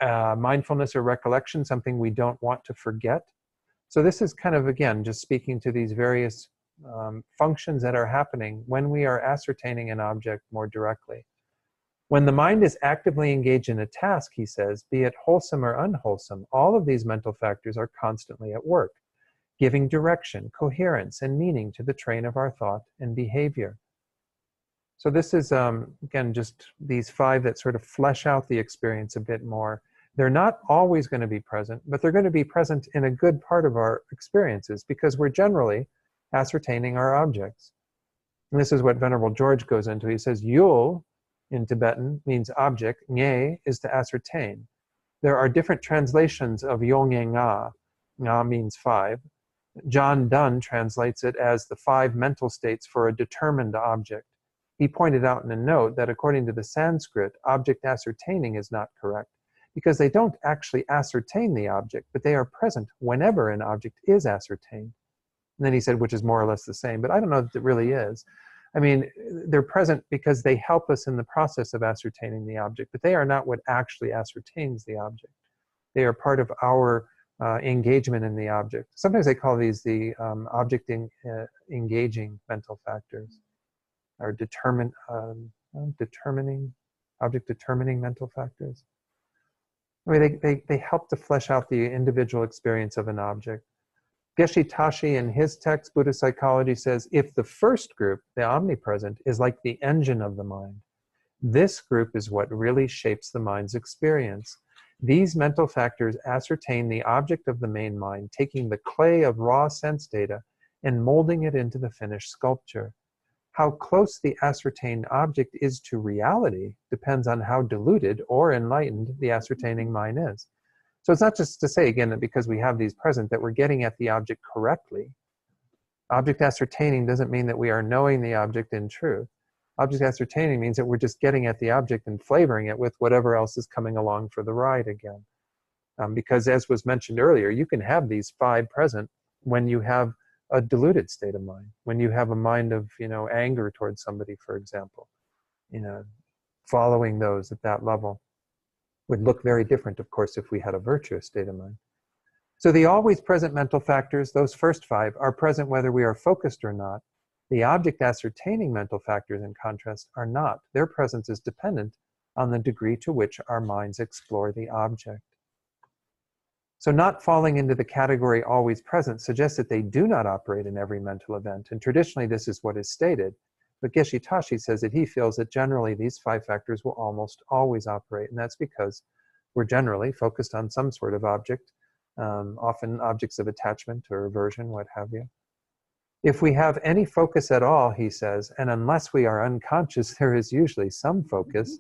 Mindfulness or recollection, something we don't want to forget. So this is kind of, again, just speaking to these various functions that are happening when we are ascertaining an object more directly. When the mind is actively engaged in a task, he says, be it wholesome or unwholesome, all of these mental factors are constantly at work, giving direction, coherence, and meaning to the train of our thought and behavior. So this is, again, just these 5 that sort of flesh out the experience a bit more. They're not always going to be present, but they're going to be present in a good part of our experiences because we're generally ascertaining our objects. And this is what Venerable George goes into. He says, Yul in Tibetan means object, Nge is to ascertain. There are different translations of Yol Nge Nga. Nga means 5. John Donne translates it as the 5 mental states for a determined object. He pointed out in a note that according to the Sanskrit, object ascertaining is not correct because they don't actually ascertain the object, but they are present whenever an object is ascertained. And then he said, which is more or less the same, but I don't know if it really is. I mean, they're present because they help us in the process of ascertaining the object, but they are not what actually ascertains the object. They are part of our engagement in the object. Sometimes they call these the engaging mental factors, or object determining mental factors. I mean, they help to flesh out the individual experience of an object. Geshe Tashi, in his text, Buddhist Psychology, says, if the first group, the omnipresent, is like the engine of the mind, this group is what really shapes the mind's experience. These mental factors ascertain the object of the main mind, taking the clay of raw sense data and molding it into the finished sculpture. How close the ascertained object is to reality depends on how diluted or enlightened the ascertaining mind is. So it's not just to say, again, that because we have these present that we're getting at the object correctly. Object ascertaining doesn't mean that we are knowing the object in truth. Object ascertaining means that we're just getting at the object and flavoring it with whatever else is coming along for the ride again. Because as was mentioned earlier, you can have these 5 present when you have a diluted state of mind, when you have a mind of, anger towards somebody, for example. Following those at that level would look very different, of course, if we had a virtuous state of mind. So the always present mental factors, those first 5, are present whether we are focused or not. The object ascertaining mental factors, in contrast, are not. Their presence is dependent on the degree to which our minds explore the object. So not falling into the category always present suggests that they do not operate in every mental event, and traditionally this is what is stated. But Geshe Tashi says that he feels that generally these 5 factors will almost always operate, and that's because we're generally focused on some sort of object, often objects of attachment or aversion, what have you. If we have any focus at all, he says, and unless we are unconscious, there is usually some focus,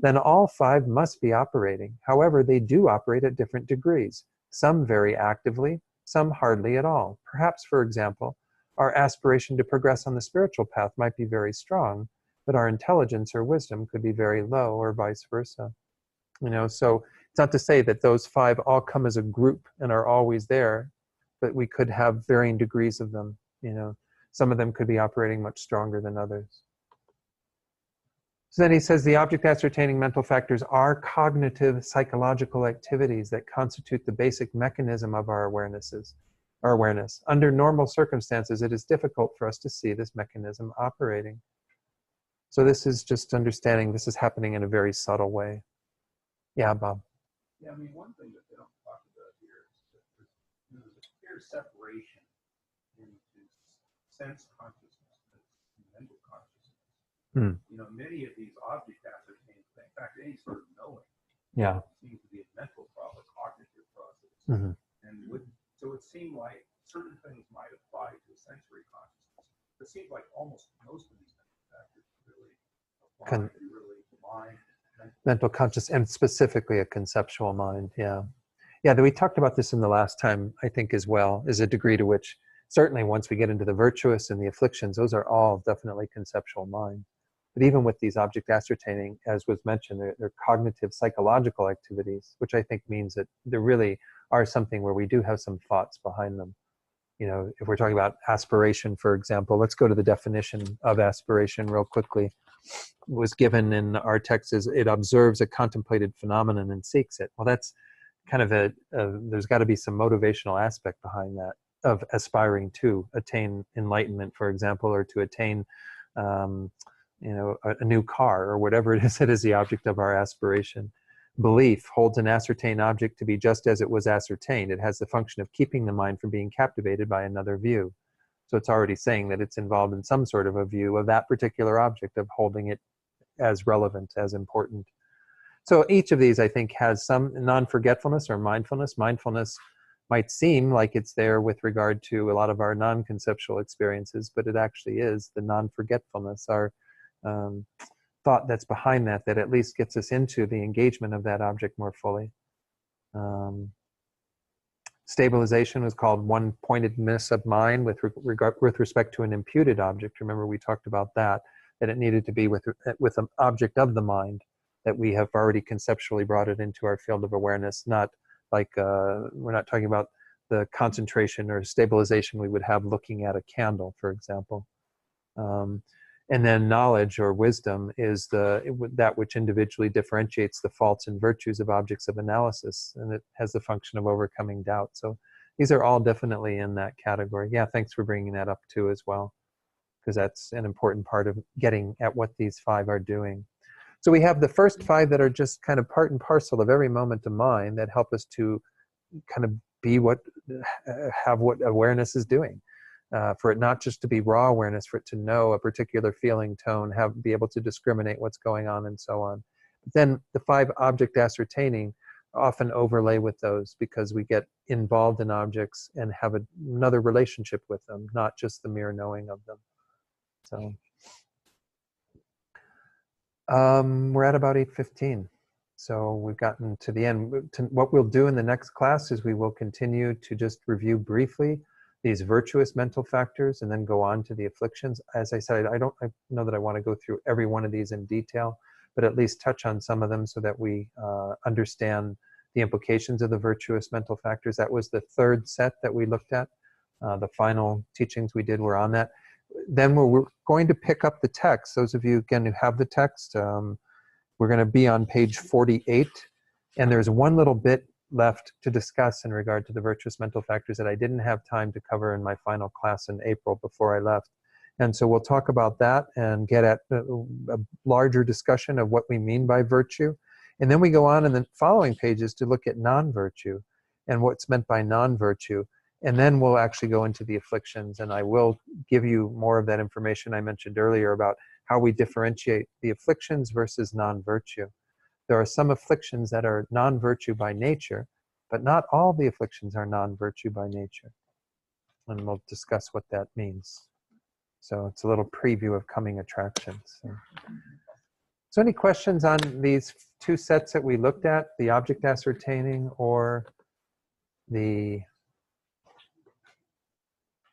then all 5 must be operating. However, they do operate at different degrees, some very actively, some hardly at all. Perhaps, for example, our aspiration to progress on the spiritual path might be very strong, but our intelligence or wisdom could be very low, or vice versa. So it's not to say that those 5 all come as a group and are always there, but we could have varying degrees of them. Some of them could be operating much stronger than others. So then he says the object ascertaining mental factors are cognitive psychological activities that constitute the basic mechanism of our awareness. Under normal circumstances, it is difficult for us to see this mechanism operating. So this is just understanding this is happening in a very subtle way. Yeah, Bob. Yeah, I mean, one thing that they don't talk about here is that there's a clear separation into sense consciousness and mental consciousness. Hmm. You know, many of these object ascertainment, in fact, any sort of knowing Yeah. seems to be a mental process, cognitive process. Mhm. And so it seemed like certain things might apply to sensory consciousness. It seems like almost most of these mental factors really apply to really mind. Mental conscious, and specifically a conceptual mind. Yeah. Yeah, we talked about this in the last time, I think, as well, is a degree to which, certainly once we get into the virtuous and the afflictions, those are all definitely conceptual mind. But even with these object ascertaining, as was mentioned, they're cognitive, psychological activities, which I think means that there really are something where we do have some thoughts behind them. You know, if we're talking about aspiration, for example, let's go to the definition of aspiration real quickly. Was given in our text is it observes a contemplated phenomenon and seeks it. Well, that's kind of there's got to be some motivational aspect behind that, of aspiring to attain enlightenment, for example, or to attain a new car, or whatever it is that is the object of our aspiration. Belief holds an ascertained object to be just as it was ascertained. It has the function of keeping the mind from being captivated by another view. So it's already saying that it's involved in some sort of a view of that particular object, of holding it as relevant, as important. So each of these, I think, has some non-forgetfulness or mindfulness. Mindfulness might seem like it's there with regard to a lot of our non-conceptual experiences, but it actually is the non-forgetfulness, our thought that's behind that at least gets us into the engagement of that object more fully. Stabilization was called one-pointedness of mind with respect to an imputed object. Remember, we talked about that it needed to be with an object of the mind, that we have already conceptually brought it into our field of awareness, not like, we're not talking about the concentration or stabilization we would have looking at a candle, for example. And then knowledge or wisdom is that which individually differentiates the faults and virtues of objects of analysis, and it has the function of overcoming doubt. So these are all definitely in that category. Yeah, thanks for bringing that up too as well, because that's an important part of getting at what these 5 are doing. So we have the first 5 that are just kind of part and parcel of every moment of mind that help us to kind of be have what awareness is doing. For it not just to be raw awareness, for it to know a particular feeling tone, be able to discriminate what's going on, and so on. But then the 5 object ascertaining often overlay with those, because we get involved in objects and have another relationship with them, not just the mere knowing of them. So we're at about 8:15. So we've gotten to the end. What we'll do in the next class is we will continue to just review briefly these virtuous mental factors and then go on to the afflictions. As I said, I don't know that I want to go through every one of these in detail, but at least touch on some of them so that we understand the implications of the virtuous mental factors. That was the 3rd set that we looked at. The final teachings we did were on that. Then we're going to pick up the text. Those of you, again, who have the text, we're going to be on page 48. And there's one little bit left to discuss in regard to the virtuous mental factors that I didn't have time to cover in my final class in April before I left. And so we'll talk about that and get at a larger discussion of what we mean by virtue. And then we go on in the following pages to look at non-virtue and what's meant by non-virtue. And then we'll actually go into the afflictions, and I will give you more of that information I mentioned earlier about how we differentiate the afflictions versus non-virtue. There are some afflictions that are non-virtue by nature, but not all the afflictions are non-virtue by nature. And we'll discuss what that means. So it's a little preview of coming attractions. So any questions on these 2 sets that we looked at, the object ascertaining or the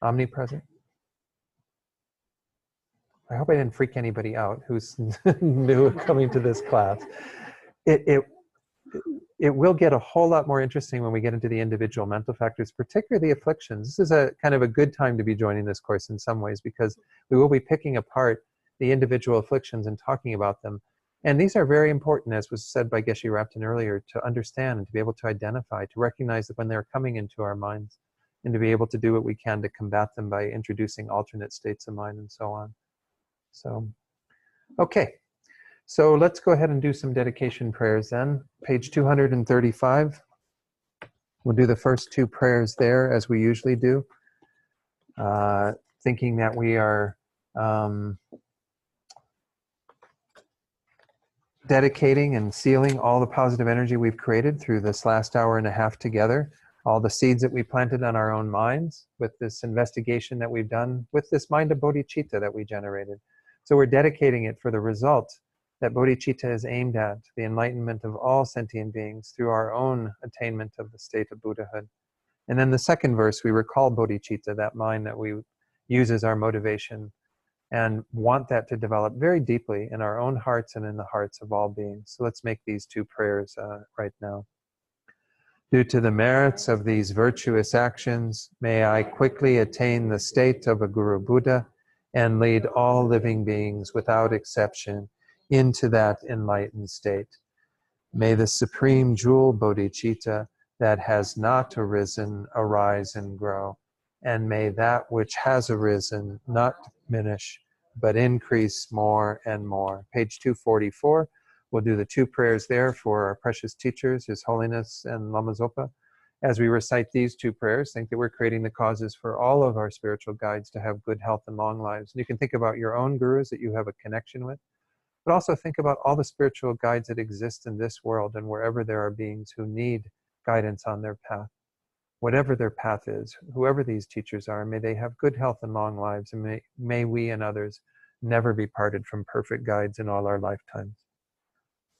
omnipresent? I hope I didn't freak anybody out who's new coming to this class. It will get a whole lot more interesting when we get into the individual mental factors, particularly the afflictions. This is a kind of a good time to be joining this course in some ways, because we will be picking apart the individual afflictions and talking about them. And these are very important, as was said by Geshe Rapton earlier, to understand and to be able to identify, to recognize that when they're coming into our minds, and to be able to do what we can to combat them by introducing alternate states of mind and so on. So Okay, so let's go ahead and do some dedication prayers then. Page 235. We'll do the first two prayers there as we usually do, thinking that we are dedicating and sealing all the positive energy we've created through this last hour and a half together, all the seeds that we planted on our own minds with this investigation that we've done with this mind of bodhicitta that we generated. So we're dedicating it for the result that bodhicitta is aimed at, the enlightenment of all sentient beings through our own attainment of the state of Buddhahood. And then the second verse, we recall bodhicitta, that mind that we use as our motivation, and want that to develop very deeply in our own hearts and in the hearts of all beings. So let's make these two prayers right now. Due to the merits of these virtuous actions, may I quickly attain the state of a Guru Buddha and lead all living beings without exception into that enlightened state. May the supreme jewel bodhicitta that has not arisen arise and grow, and may that which has arisen not diminish, but increase more and more. Page 244, we'll do the two prayers there for our precious teachers, His Holiness and Lama Zopa. As we recite these two prayers, think that we're creating the causes for all of our spiritual guides to have good health and long lives. And you can think about your own gurus that you have a connection with, but also think about all the spiritual guides that exist in this world and wherever there are beings who need guidance on their path. Whatever their path is, whoever these teachers are, may they have good health and long lives, and may we and others never be parted from perfect guides in all our lifetimes.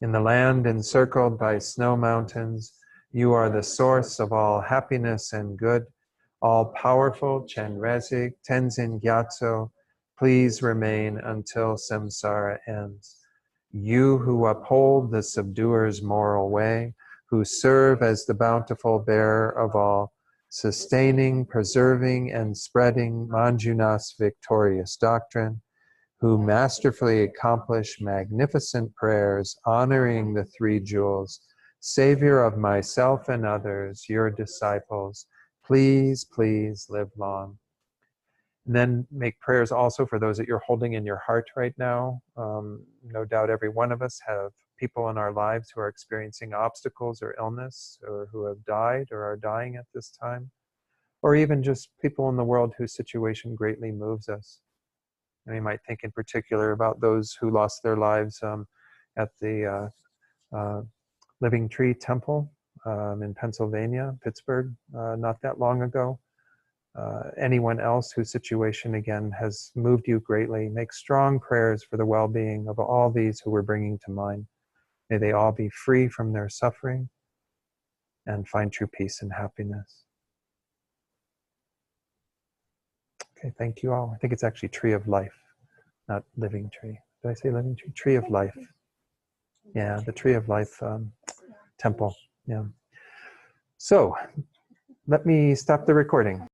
In the land encircled by snow mountains, you are the source of all happiness and good. All-powerful Chenrezig Tenzin Gyatso, please remain until samsara ends. You who uphold the subduer's moral way, who serve as the bountiful bearer of all, sustaining, preserving, and spreading Manjunath's victorious doctrine, who masterfully accomplish magnificent prayers honoring the three jewels, Savior of myself and others, your disciples, please, please live long. And then make prayers also for those that you're holding in your heart right now. No doubt every one of us have people in our lives who are experiencing obstacles or illness, or who have died or are dying at this time, or even just people in the world whose situation greatly moves us. And we might think in particular about those who lost their lives at the Living Tree Temple in Pennsylvania, Pittsburgh, not that long ago. Anyone else whose situation, again, has moved you greatly, make strong prayers for the well-being of all these who we're bringing to mind. May they all be free from their suffering and find true peace and happiness. Okay, thank you all. I think it's actually Tree of Life, not Living Tree. Did I say Living Tree? Tree of Life. Yeah, the Tree of Life temple. Yeah. So, let me stop the recording.